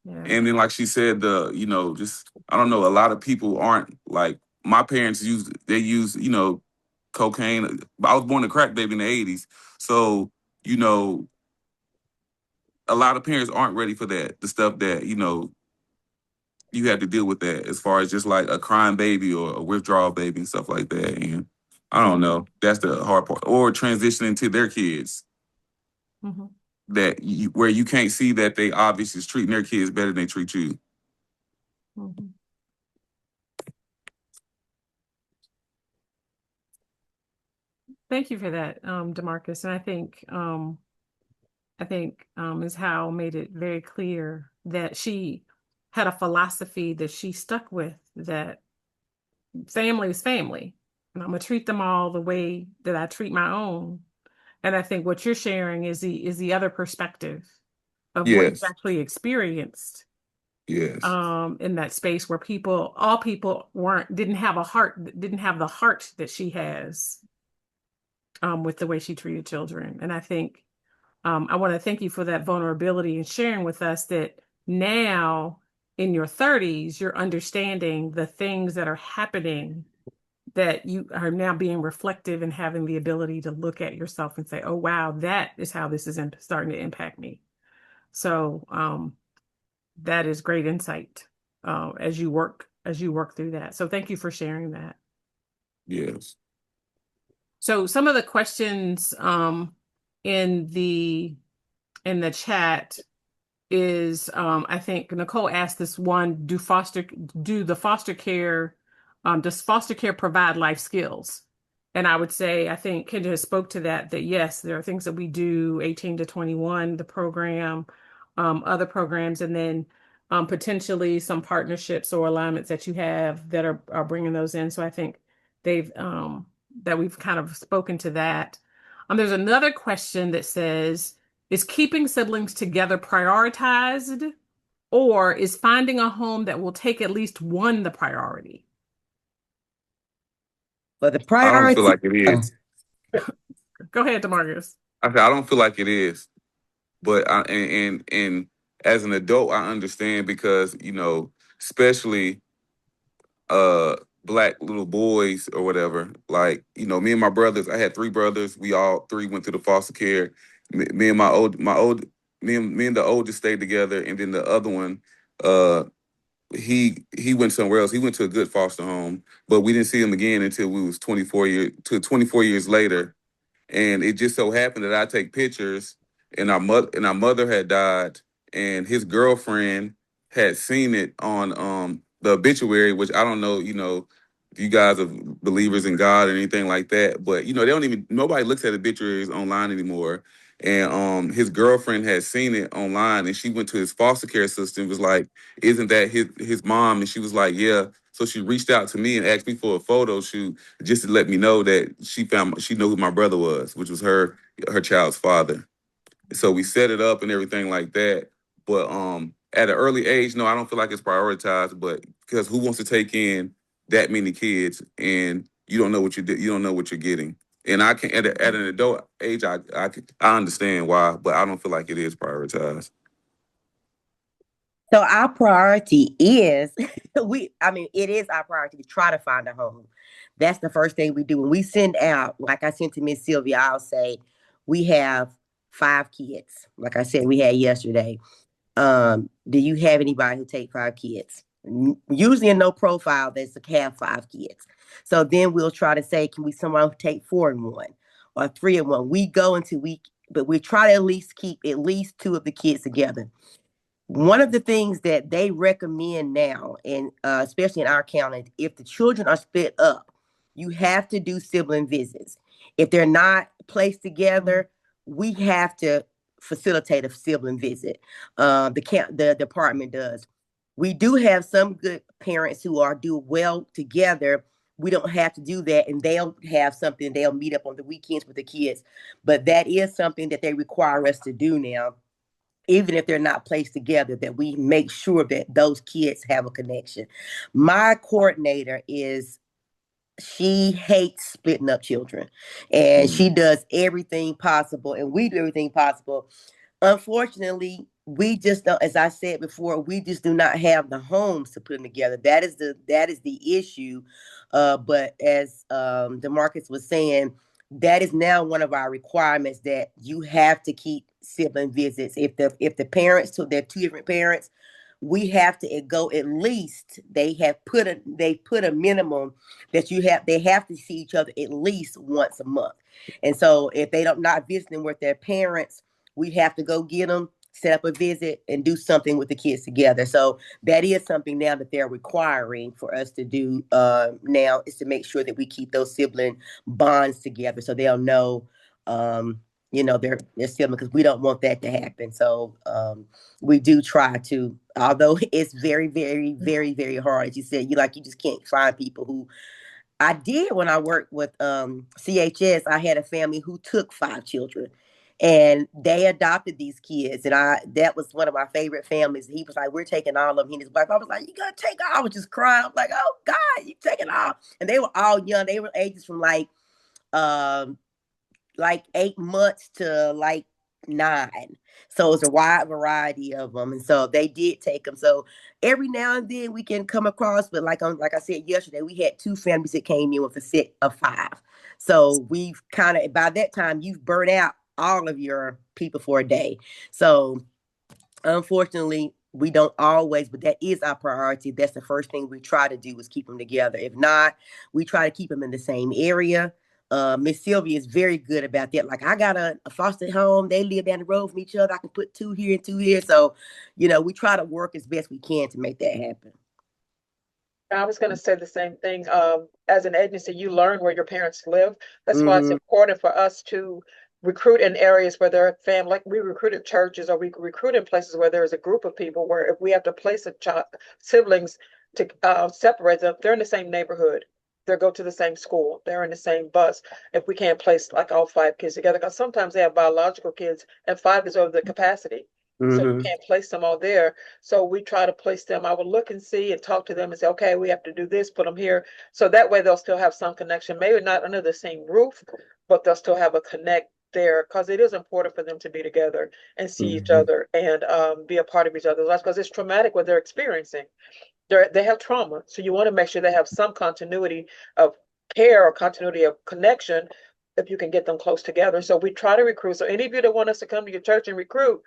and then like she said, just, I don't know. A lot of people aren't like, my parents use cocaine. I was born a crack baby in the 80s. So, a lot of parents aren't ready for that. The stuff that, you have to deal with that as far as just like a crying baby or a withdrawal baby and stuff like that. And I don't know, that's the hard part. Or transitioning to their kids Mhm. that where you can't see that they obviously is treating their kids better than they treat you. Mhm. Thank you for that, DeMarcus. And I think Ms. Howe made it very clear that she had a philosophy that she stuck with, that family is family, and I'm gonna treat them all the way that I treat my own. And I think what you're sharing is the other perspective of what you've Yes. actually experienced Yes. in that space where all people didn't have the heart that she has with the way she treated children. And I think I want to thank you for that vulnerability and sharing with us that now in your 30s, you're understanding the things that are happening, that you are now being reflective and having the ability to look at yourself and say, oh, wow, that is how this is starting to impact me. So that is great insight as you work through that. So thank you for sharing that. Yes. So some of the questions in the chat is I think Nicole asked this one: does foster care provide life skills? And I would say, I think Kendra has spoke to that yes, there are things that we do, 18 to 21, the program, other programs, and then potentially some partnerships or alignments that you have that are bringing those in. So I think that we've kind of spoken to that. There's another question that says, is keeping siblings together prioritized, or is finding a home that will take at least one the priority? But the I don't feel priority. like it is. Go ahead, DeMarcus. I don't feel like it is. But and as an adult, I understand because, especially black little boys or whatever. Like, me and my brothers, I had three brothers. We all three went through the foster care. Me and me and the oldest stayed together, and then the other one, he went somewhere else. He went to a good foster home, but we didn't see him again until we was 24 years later. And it just so happened that I take pictures, and our mother had died, and his girlfriend had seen it on the obituary, which I don't know, if you guys are believers in God or anything like that, but they don't even, nobody looks at obituaries online anymore. And his girlfriend had seen it online, and she went to his foster care system and was like, isn't that his mom? And she was like, yeah. So she reached out to me and asked me for a photo shoot just to let me know that she knew who my brother was, which was her child's father. So we set it up and everything like that. But at an early age, no, I don't feel like it's prioritized. But because who wants to take in that many kids, and you don't know what you don't know what you're getting. And I can at an adult age, I understand why, but I don't feel like it is prioritized. So our priority is it is our priority to try to find a home. That's the first thing we do. When we send out, like I sent to Miss Sylvia, I'll say we have 5 kids. Like I said, we had yesterday. Do you have anybody who take 5 kids? Usually in no profile, there's to have 5 kids. So then we'll try to say, can we someone take 4 and 1 or 3 and 1? We go until but we try to at least keep at least 2 of the kids together. One of the things that they recommend now, and especially in our county, if the children are split up, you have to do sibling visits. If they're not placed together, we have to facilitate a sibling visit. The department does. We do have some good parents who do well together. We don't have to do that, and they'll have something. They'll meet up on the weekends with the kids, but that is something that they require us to do now. Even if they're not placed together, that we make sure that those kids have a connection. My coordinator she hates splitting up children, and she does everything possible, and we do everything possible. Unfortunately, we just don't, as I said before, we just do not have the homes to put them together. That is the issue. But as DeMarcus was saying, that is now one of our requirements, that you have to keep sibling visits. If the parents, so they're 2 different parents, we have to go at least, they put a minimum that they have to see each other at least once a month. And so if they don't not visiting with their parents, we have to go get them, set up a visit, and do something with the kids together. So that is something now that they're requiring for us to do now, is to make sure that we keep those sibling bonds together so they'll know, they're sibling, because we don't want that to happen. So we do try to, although it's very, very, very, very hard. As you said, you just can't find people who. I did when I worked with CHS. I had a family who took 5 children, and they adopted these kids. And that was one of my favorite families. He was like, "We're taking all of them." He and his wife. I was like, "You gotta take all." I was just crying. I'm like, "Oh God, you taking all?" And they were all young. They were ages from like 8 months to like 9. So it's a wide variety of them. And so they did take them. So every now and then we can come across, but like I said yesterday, we had 2 families that came in with a set of 5. So we've kind of, by that time, you've burnt out all of your people for a day. So unfortunately, we don't always, but that is our priority. That's the first thing we try to do, is keep them together. If not, we try to keep them in the same area. Miss Sylvia is very good about that. Like, I got a foster home. They live down the road from each other. I can put 2 here and 2 here. So, we try to work as best we can to make that happen. I was going to say the same thing. As an agency, you learn where your parents live. That's why it's Mhm. important for us to recruit in areas where there are family, like we recruit at churches, or we recruit in places where there is a group of people, where if we have to place a child, siblings to separate them, they're in the same neighborhood. They go to the same school. They're in the same bus. If we can't place like all 5 kids together, because sometimes they have biological kids and 5 is over the capacity. So you Mhm. can't place them all there. So we try to place them. I would look and see and talk to them and say, okay, we have to do this, put them here. So that way they'll still have some connection, maybe not under the same roof, but they'll still have a connect there, because it is important for them to be together and see each Mhm. other, and be a part of each other's lives, because it's traumatic what they're experiencing. They have trauma. So you want to make sure they have some continuity of care or continuity of connection if you can get them close together. So we try to recruit. So any of you that want us to come to your church and recruit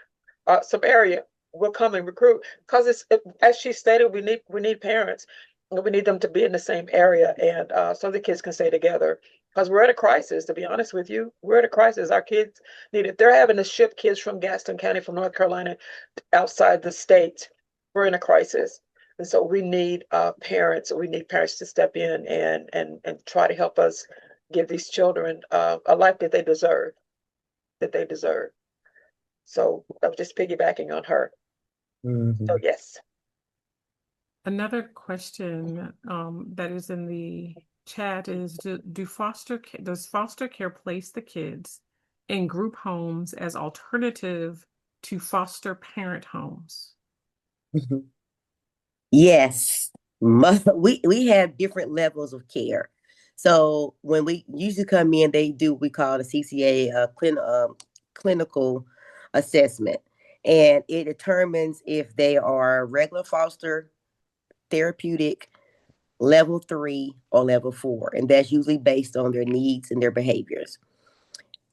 some area, we'll come and recruit, because as she stated, we need parents, and we need them to be in the same area, and so the kids can stay together, because we're at a crisis. To be honest with you, we're at a crisis. Our kids need it. They're having to ship kids from Gaston County, from North Carolina, outside the state. We're in a crisis, and so we need parents. We need parents to step in and try to help us give these children a life that they deserve. That they deserve. So I'm just piggybacking on her. Mhm. So yes. Another question that is in the chat is, does foster care place the kids in group homes as alternative to foster parent homes? Mhm. Yes. We have different levels of care. So when we usually come in, they do what we call a CCA, clinical assessment, and it determines if they are regular foster, therapeutic, level 3, or level 4, and that's usually based on their needs and their behaviors.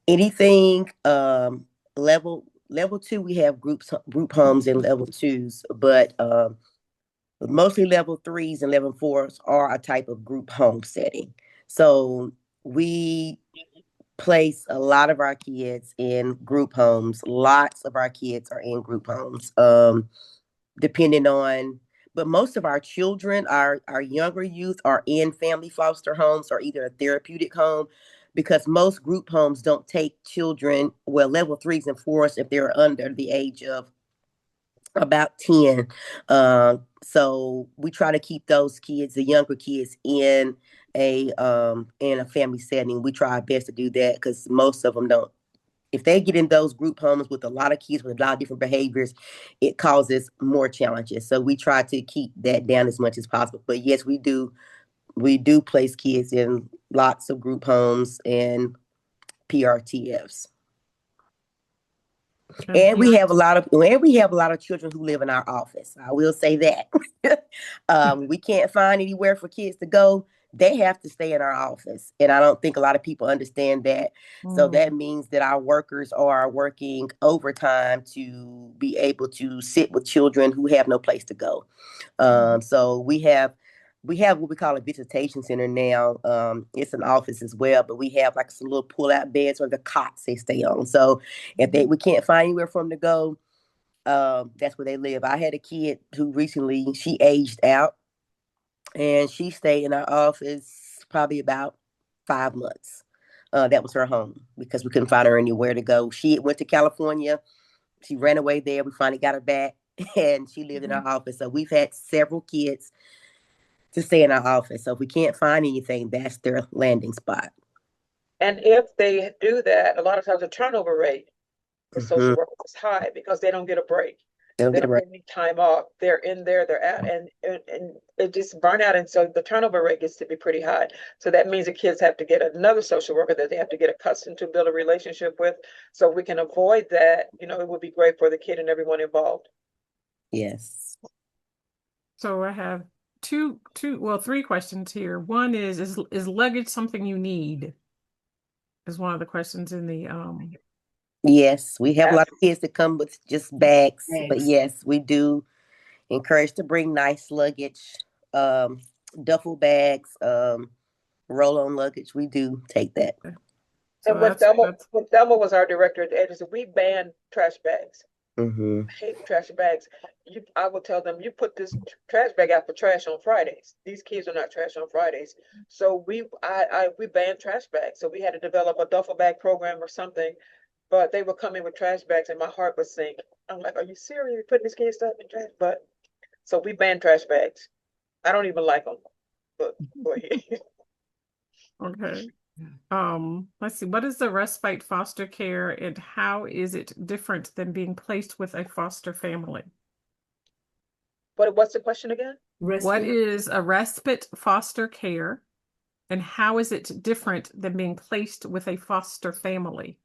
Anything level 2, we have group homes and level 2s, but mostly level 3s and level 4s are a type of group home setting. So we place a lot of our kids in group homes. Lots of our kids are in group homes, depending on, but most of our children, our younger youth, are in family foster homes or either a therapeutic home, because most group homes don't take children, well, level 3s and 4s, if they're under the age of about 10. So we try to keep those kids, the younger kids, in a family setting. We try our best to do that, because most of them don't. If they get in those group homes with a lot of kids with a lot of different behaviors, it causes more challenges. So we try to keep that down as much as possible. But yes, we do place kids in lots of group homes and PRTFs. And we have a lot of children who live in our office. I will say that. We can't find anywhere for kids to go. they have to stay in our office. And I don't think a lot of people understand that. So that Mm. means that our workers are working overtime to be able to sit with children who have no place to go. So we have what we call a visitation center now. It's an office as well, but we have like some little pull-out beds or the cots they stay on. So if we can't find anywhere for them to go, that's where they live. I had a kid who recently she aged out, and she stayed in our office probably about 5 months. That was her home because we couldn't find her anywhere to go. She went to California. She ran away there. We finally got her back, and she lived in our office. So we've had several kids to stay in our office. So if we can't find anything, that's their landing spot. And if they do that, a lot of times the turnover rate for social Mhm. workers is high because they don't get a break. They don't They get it don't right. get any time off. They're in there, they're out, and it just burn out. And so the turnover rate gets to be pretty high. So that means the kids have to get another social worker that they have to get accustomed to build a relationship with. So we can avoid that. It would be great for the kid and everyone involved. Yes. So I have three questions here. One is luggage something you need? Is one of the questions in the Yes, we have a lot of kids that come with just bags, but yes, we do encourage to bring nice luggage, duffel bags, roll-on luggage. We do take that. so And when Thelma was our director at the agency, we banned trash bags. Mm-hmm. I hate trash bags. I will tell them, you put this trash bag out for trash on Fridays. These kids are not trash on Fridays. So we banned trash bags. So we had to develop a duffel bag program or something. But they would come in with trash bags, and my heart would sink. I'm like, are you serious? You're putting this kid's stuff in trash? But so we banned trash bags. I don't even like them. But go ahead. Okay. Let's see. What is the respite foster care and how is it different than being placed with a foster family? What's the question again? What is a respite foster care and how is it different than being placed with a foster family?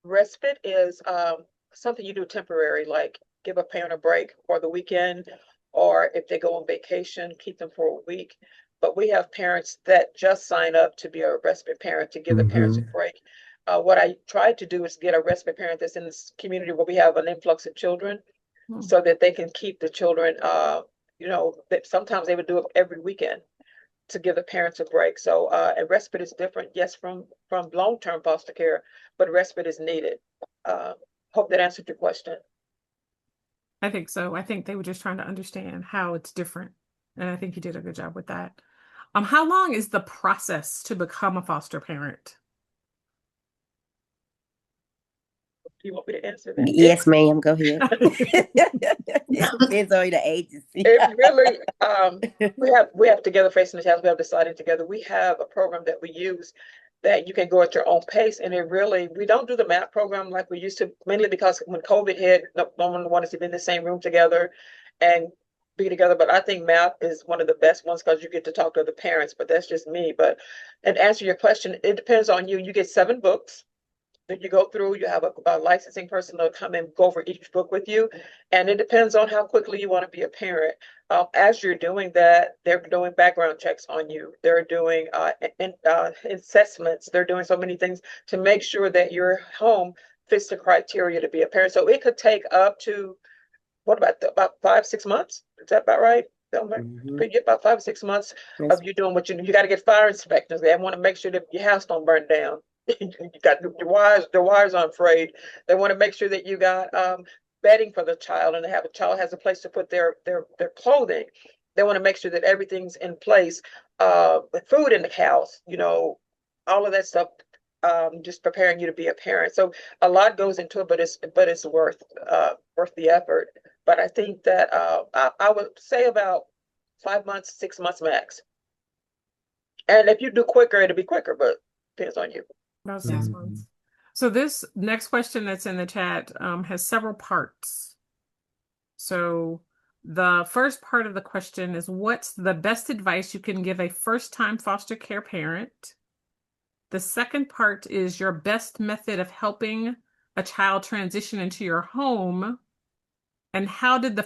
Respite is something you do temporary, like give a parent a break for the weekend, or if they go on vacation, keep them for a week. But we have parents that just sign up to be a respite parent to give the parents a break. What I tried to do is get a respite parent that's in this community where we have an influx of children so that they can keep the children, that sometimes they would do it every weekend to give the parents a break. So and respite is different, yes, from long-term foster care, but respite is needed. Hope that answered your question. I think so. I think they were just trying to understand how it's different. And I think you did a good job with that. How long is the process to become a foster parent? Do you want me to answer that? Yes, ma'am. Go ahead. It depends on the agency. It really, we have Together Facing the Challenge, we have Deciding Together. We have a program that we use that you can go at your own pace. And we don't do the MAP program like we used to, mainly because when COVID hit, no one wanted to be in the same room together and be together. But I think MAP is one of the best ones because you get to talk to the parents, but that's just me. And answer your question, it depends on you. You get 7 books that you go through. You have a licensing person to come and go over each book with you. And it depends on how quickly you want to be a parent. As you're doing that, they're doing background checks on you. They're doing assessments. They're doing so many things to make sure that your home fits the criteria to be a parent. So it could take up to, about 5-6 months? Is that about right? You get about 5 or 6 months of you doing what you got to get fire inspectors. They want to make sure that your house don't burn down. You got the wires aren't frayed. They want to make sure that you got bedding for the child, and the child has a place to put their clothing. They want to make sure that everything's in place. Food in the house, all of that stuff. Just preparing you to be a parent. So a lot goes into it, but it's worth the effort. But I think that I would say about 5 months, 6 months max. And if you do quicker, it'll be quicker, but depends on you. About 6 months. So this next question that's in the chat has several parts. So the first part of the question is, what's the best advice you can give a first-time foster care parent? The second part is your best method of helping a child transition into your home. And what would the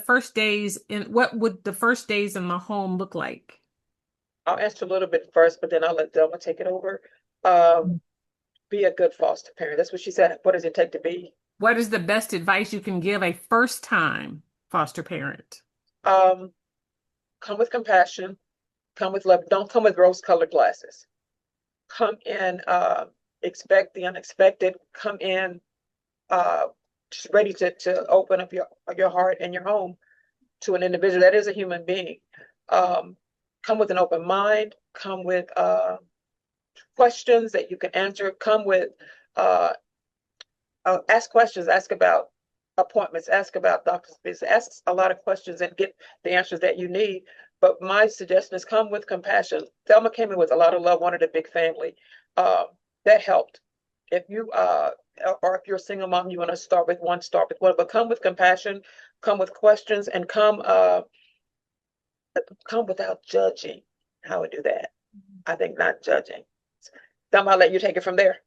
first days in the home look like? I'll answer a little bit first, but then I'll let Delma take it over. Be a good foster parent. That's what she said. What does it take to be? What is the best advice you can give a first-time foster parent? Come with compassion, come with love. Don't come with rose-colored glasses. Come in, expect the unexpected. Come in, just ready to open up your heart and your home to an individual that is a human being. Come with an open mind. Come with questions that you can answer. Come with ask questions. Ask about appointments. Ask about doctor's visits. Ask a lot of questions and get the answers that you need. But my suggestion is come with compassion. Thelma came in with a lot of love, wanted a big family. That helped. If you or if you're a single mom, you want to start with one, but come with compassion, come with questions, and come without judging. How would do that? I think not judging. Thelma, I'll let you take it from there.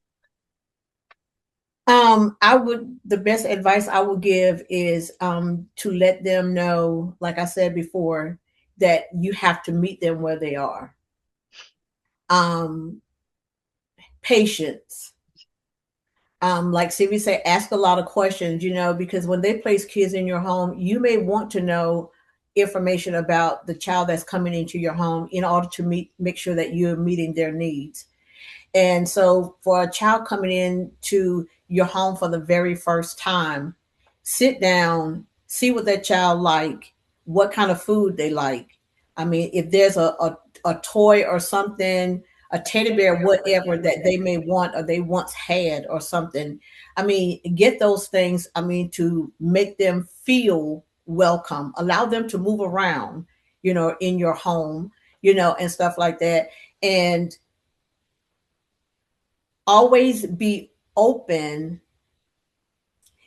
The best advice I would give is to let them know, like I said before, that you have to meet them where they are. Patience. Like Sylvia said, ask a lot of questions, because when they place kids in your home, you may want to know information about the child that's coming into your home in order to make sure that you're meeting their needs. And so for a child coming into your home for the very first time, sit down, see what that child like, what kind of food they like. I mean, if there's a toy or something, a teddy bear, whatever that they may want or they once had or something. I mean, get those things, to make them feel welcome, allow them to move around, in your home, and stuff like that. And always be open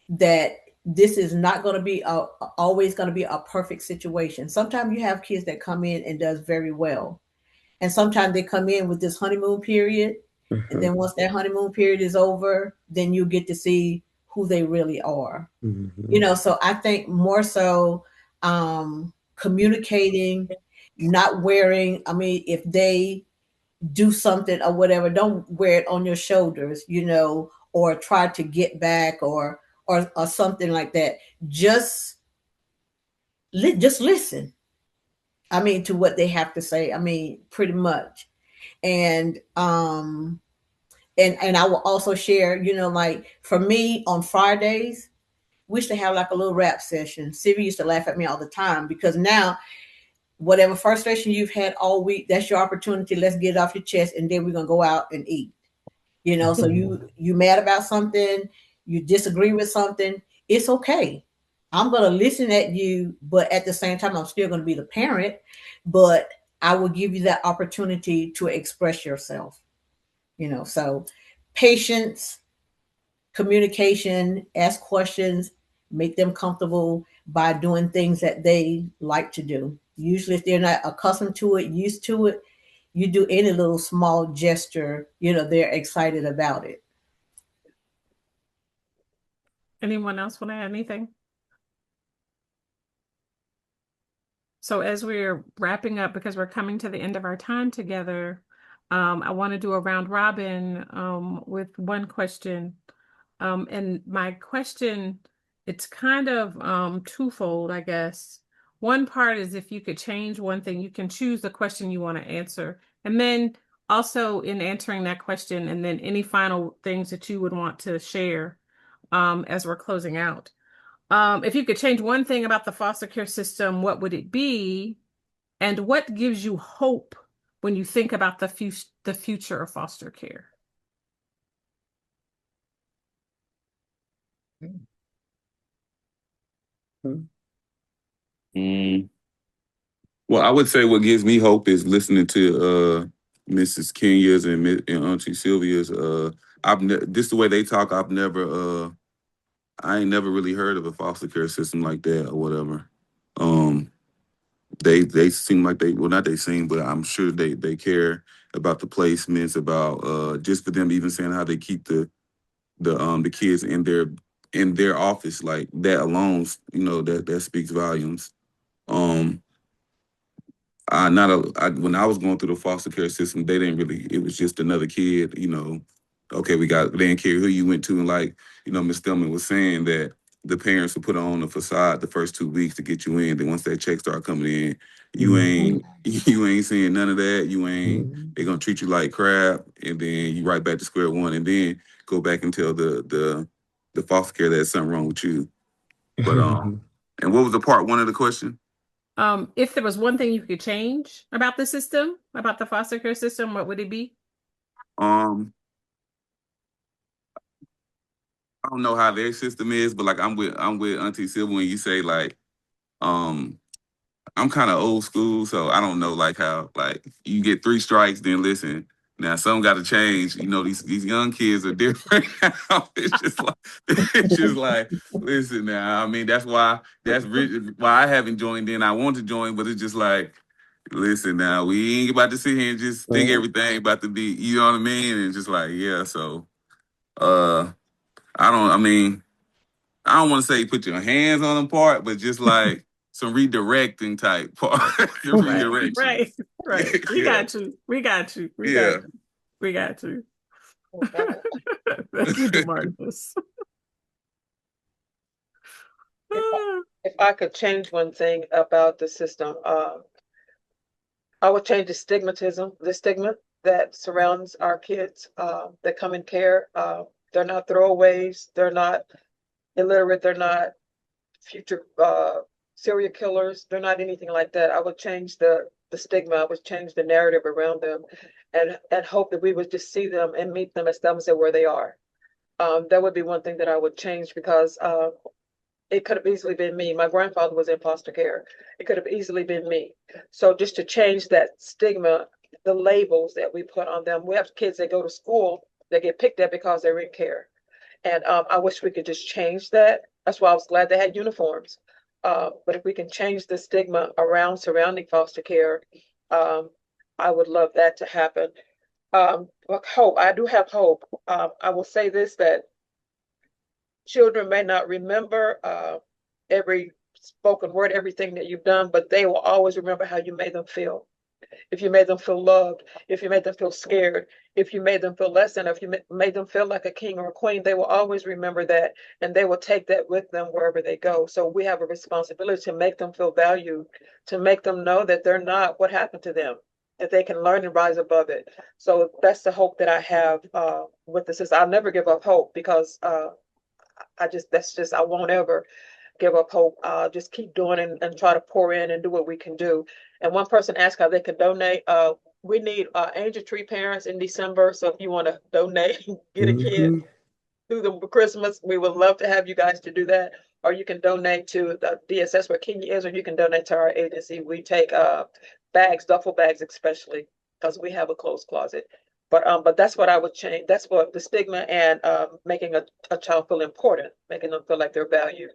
that this is not going to be always going to be a perfect situation. Sometimes you have kids that come in and does very well. And sometimes they come in with this honeymoon period. Mm-hmm. And then once that honeymoon period is over, then you get to see who they really are. Mm-hmm. So I think more so communicating, not wearing, if they do something or whatever, don't wear it on your shoulders, or try to get back or something like that. Just listen. To what they have to say. Pretty much. And and I will also share, like for me on Fridays, we used to have like a little rap session. Sylvia used to laugh at me all the time because now whatever frustration you've had all week, that's your opportunity. Let's get it off your chest. And then we're going to go out and eat, so you mad about something, you disagree with something. It's okay. I'm going to listen at you, but at the same time, I'm still going to be the parent, but I will give you that opportunity to express yourself, so patience, communication, ask questions, make them comfortable by doing things that they like to do. Usually if they're not accustomed to it, used to it, you do any little small gesture, they're excited about it. Anyone else want to add anything? So as we're wrapping up, because we're coming to the end of our time together, I want to do a round robin with one question. And my question, it's kind of twofold, I guess. One part is if you could change one thing, you can choose the question you want to answer. And then also in answering that question, and then any final things that you would want to share as we're closing out. If you could change one thing about the foster care system, what would it be? And what gives you hope when you think about the future of foster care? Well, I would say what gives me hope is listening to Mrs. Kenya's and Auntie Sylvia's. This the way they talk. I ain't never really heard of a foster care system like that or whatever. They seem like not they seem, but I'm sure they care about the placements, about just for them even saying how they keep the kids in their office, like that alone, that speaks volumes. when I was going through the foster care system, they didn't really. It was just another kid. Okay, they didn't care who you went to, and like Miss Stillman was saying that the parents will put on a facade the first 2 weeks to get you in. Then once that check start coming in, you ain't you ain't seeing none of that. You ain't. They're gonna treat you like crap, and then you right back to square one, and then go back and tell the foster care that there's something wrong with you. But and what was the part one of the question? If there was one thing you could change about the system, about the foster care system, what would it be? I don't know how their system is, but like I'm with Auntie Silva when you say like, I'm kind of old school, so I don't know like how like you get 3 strikes, then listen. Now some got to change. These young kids are different now. It's just like listen now. I mean why I haven't joined in. I want to join, but it's just like listen now. We ain't about to sit here and just think everything about to be. You know what I mean? And just like yeah. So I don't want to say put your hands on them part, but just like some redirecting type part. Redirection. Right. We got you. We got you. We got you. Thank you, DeMarcus. If I could change one thing about the system, I would change the stigma that surrounds our kids that come in care. They're not throwaways. They're not illiterate. They're not future serial killers. They're not anything like that. I would change the stigma. I would change the narrative around them, and hope that we would just see them and meet them as them where they are. That would be one thing that I would change because it could have easily been me. My grandfather was in foster care. It could have easily been me. So just to change that stigma, the labels that we put on them. We have kids that go to school that get picked at because they're in care. And I wish we could just change that. That's why I was glad they had uniforms. But if we can change the stigma surrounding foster care, I would love that to happen. Hope. I do have hope. I will say this, that children may not remember every spoken word, everything that you've done, but they will always remember how you made them feel. If you made them feel loved, if you made them feel scared, if you made them feel less than, if you made them feel like a king or a queen, they will always remember that, and they will take that with them wherever they go. So we have a responsibility to make them feel valued, to make them know that they're not what happened to them, that they can learn and rise above it. So that's the hope that I have with this. I'll never give up hope because I won't ever give up hope. Just keep doing and try to pour in and do what we can do. And one person asked how they could donate. We need Angel Tree parents in December. So if you want to donate, get a kid through the Christmas, we would love to have you guys to do that. Or you can donate to the DSS where Kenya is, or you can donate to our agency. We take bags, duffel bags especially, because we have a closed closet. But that's what I would change. That's what the stigma and making a child feel important, making them feel like they're valued.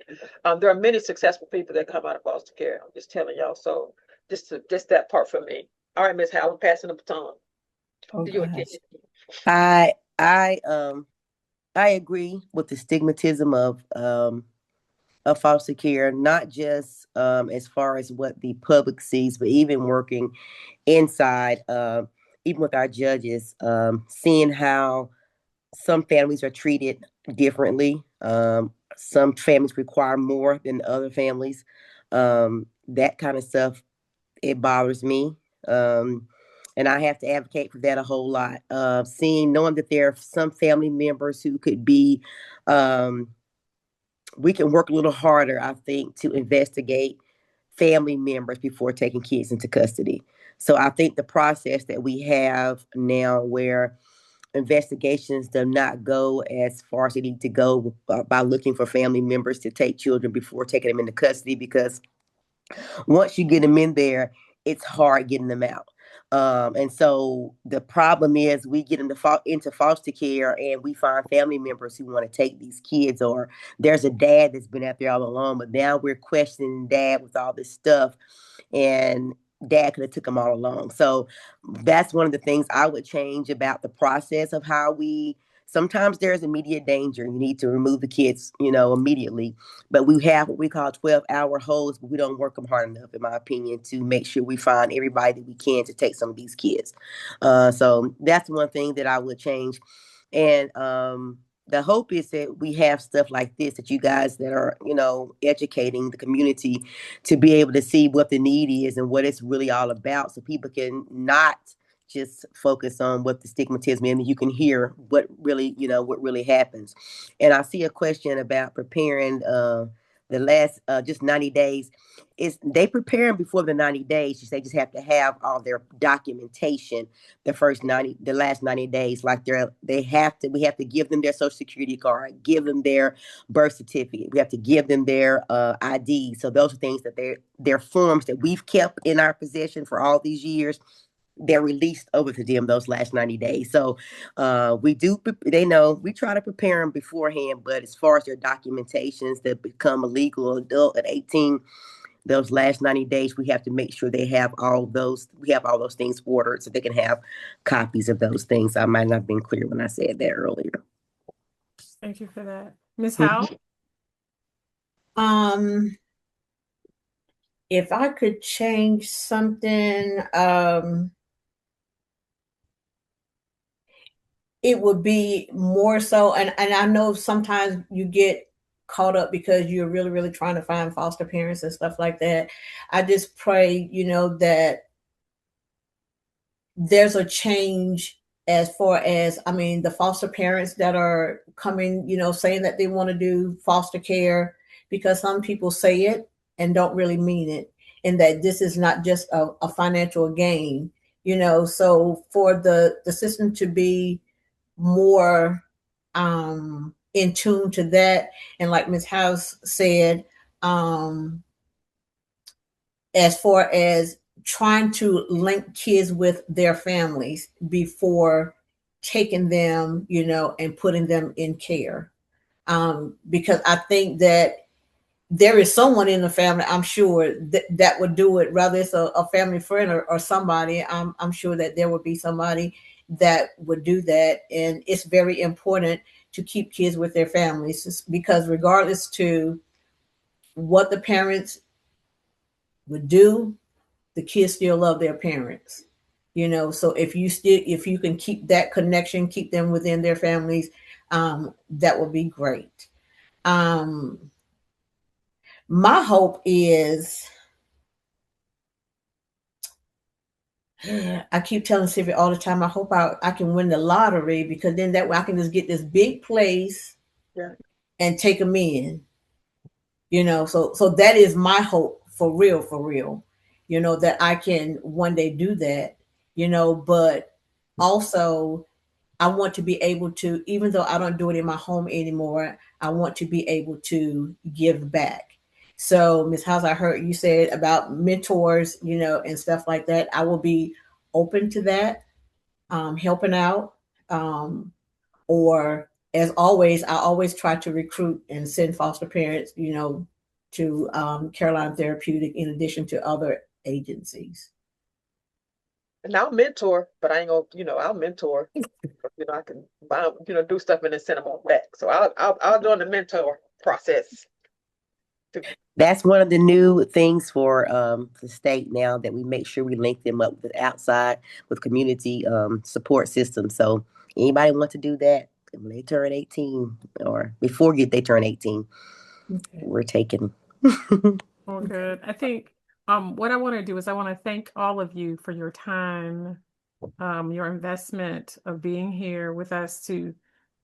There are many successful people that come out of foster care. I'm just telling y'all. So just that part for me. All right, Ms. Howard, passing the baton. To you again. I agree with the stigmatism of foster care, not just as far as what the public sees, but even working inside. Even with our judges, seeing how some families are treated differently. Some families require more than other families. That kind of stuff, it bothers me. And I have to advocate for that a whole lot. Knowing that there are some family members who could be, we can work a little harder, I think, to investigate family members before taking kids into custody. So I think the process that we have now where investigations do not go as far as they need to go by looking for family members to take children before taking them into custody, because once you get them in there, it's hard getting them out. And so the problem is we get into foster care and we find family members who want to take these kids, or there's a dad that's been out there all along, but now we're questioning dad with all this stuff, and dad could have took them all along. So that's one of the things I would change about the process of how we sometimes there's immediate danger. You need to remove the kids, immediately. But we have what we call 12-hour holds, but we don't work them hard enough, in my opinion, to make sure we find everybody that we can to take some of these kids. So that's one thing that I would change. And the hope is that we have stuff like this, that you guys that are, educating the community to be able to see what the need is and what it's really all about, so people can not just focus on what the stigmatism is, and you can hear what really happens. And I see a question about preparing the last just 90 days. Is they preparing before the 90 days? They just have to have all their documentation the last 90 days. Like we have to give them their social security card, give them their birth certificate. We have to give them their ID. So those are things that they're forms that we've kept in our possession for all these years. They're released over to them those last 90 days. So they know we try to prepare them beforehand, but as far as their documentations that become a legal adult at 18, those last 90 days, we have to make sure we have all those things ordered so they can have copies of those things. I might not have been clear when I said that earlier. Thank you for that. Ms. Howe? If I could change something, it would be more so, and I know sometimes you get caught up because you're really, really trying to find foster parents and stuff like that. I just pray, that there's a change as far as, the foster parents that are coming, saying that they want to do foster care, because some people say it and don't really mean it, and that this is not just a financial gain, so for the system to be more in tune to that. And like Ms. House said, as far as trying to link kids with their families before taking them, and putting them in care. Because I think that there is someone in the family, I'm sure, that would do it, whether it's a family friend or somebody. I'm sure that there would be somebody that would do that. And it's very important to keep kids with their families, because regardless to what the parents would do, the kids still love their parents, so if you can keep that connection, keep them within their families, that would be great. My hope is, I keep telling Sylvia all the time, I hope I can win the lottery, because then that way I can just get this big place, Yeah, and take them in, so that is my hope, for real, that I can one day do that, but also I want to be able to, even though I don't do it in my home anymore, I want to be able to give back. So, Ms. House, I heard you said about mentors, and stuff like that. I will be open to that, helping out. Or as always, I always try to recruit and send foster parents, to Caroline Therapeutic, in addition to other agencies. and I'll mentor, but I ain't gonna, I'll mentor. I can buy, do stuff and then send them on back. So I'll join the mentor process. That's one of the new things for the state now, that we make sure we link them up with outside, with community support systems. So anybody want to do that when they turn 18 or before they turn 18, Okay. we're taking. Well, good. I think what I want to do is I want to thank all of you for your time, your investment of being here with us to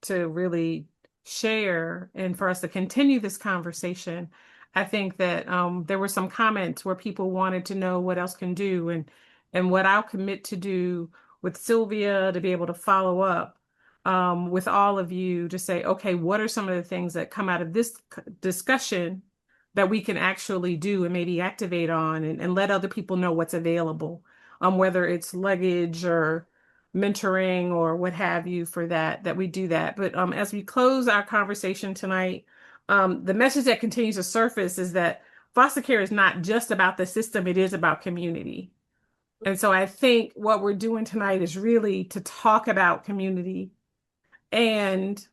really share and for us to continue this conversation. I think that there were some comments where people wanted to know what else can do, and what I'll commit to do with Sylvia, to be able to follow up with all of you, to say, okay, what are some of the things that come out of this discussion that we can actually do and maybe activate on, and let other people know what's available, whether it's luggage or mentoring or what have you, for that we do that. But as we close our conversation tonight, the message that continues to surface is that foster care is not just about the system, it is about community. And so I think what we're doing tonight is really to talk about community And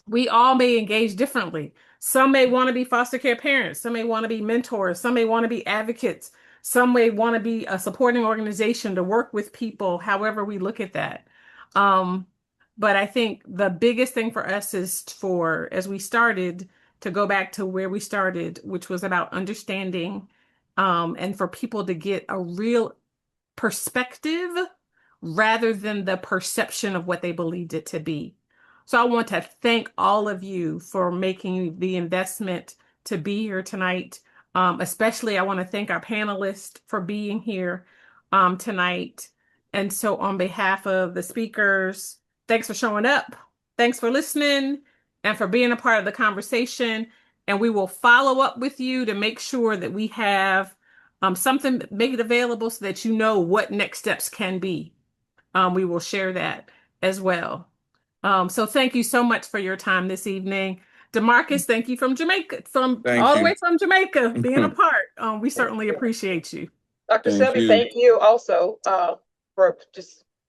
we all may engage differently. Some may want to be foster care parents. Some may want to be mentors. Some may want to be advocates. Some may want to be a supporting organization to work with people, however we look at that. But I think the biggest thing for us is as we started, to go back to where we started, which was about understanding, and for people to get a real perspective rather than the perception of what they believed it to be. So I want to thank all of you for making the investment to be here tonight. Especially, I want to thank our panelists for being here tonight. And so on behalf of the speakers, thanks for showing up. Thanks for listening and for being a part of the conversation. And we will follow up with you to make sure that we have something, make it available so that you know what next steps can be. We will share that as well. So thank you so much for your time this evening. DeMarcus, thank you from Jamaica, the way from Jamaica, being a part. We certainly appreciate you. Dr. Selby, thank you also for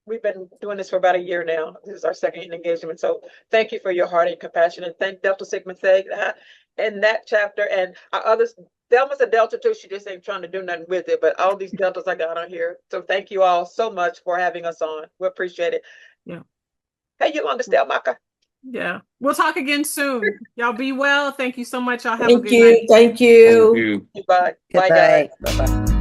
we've been doing this for about a year now. This is our second engagement. So thank you for your heart and compassion, and thank Delta Sigma Theta in that chapter, and our others. Thelma's a Delta too. She just ain't trying to do nothing with it, but all these Deltas I got on here. So thank you all so much for having us on. We appreciate it. Yeah. Hey, you understand, Maka? Yeah. We'll talk again soon. Y'all be well. Thank you so much. Y'all have a good night. Thank you. Bye. Bye, guys. Bye-bye.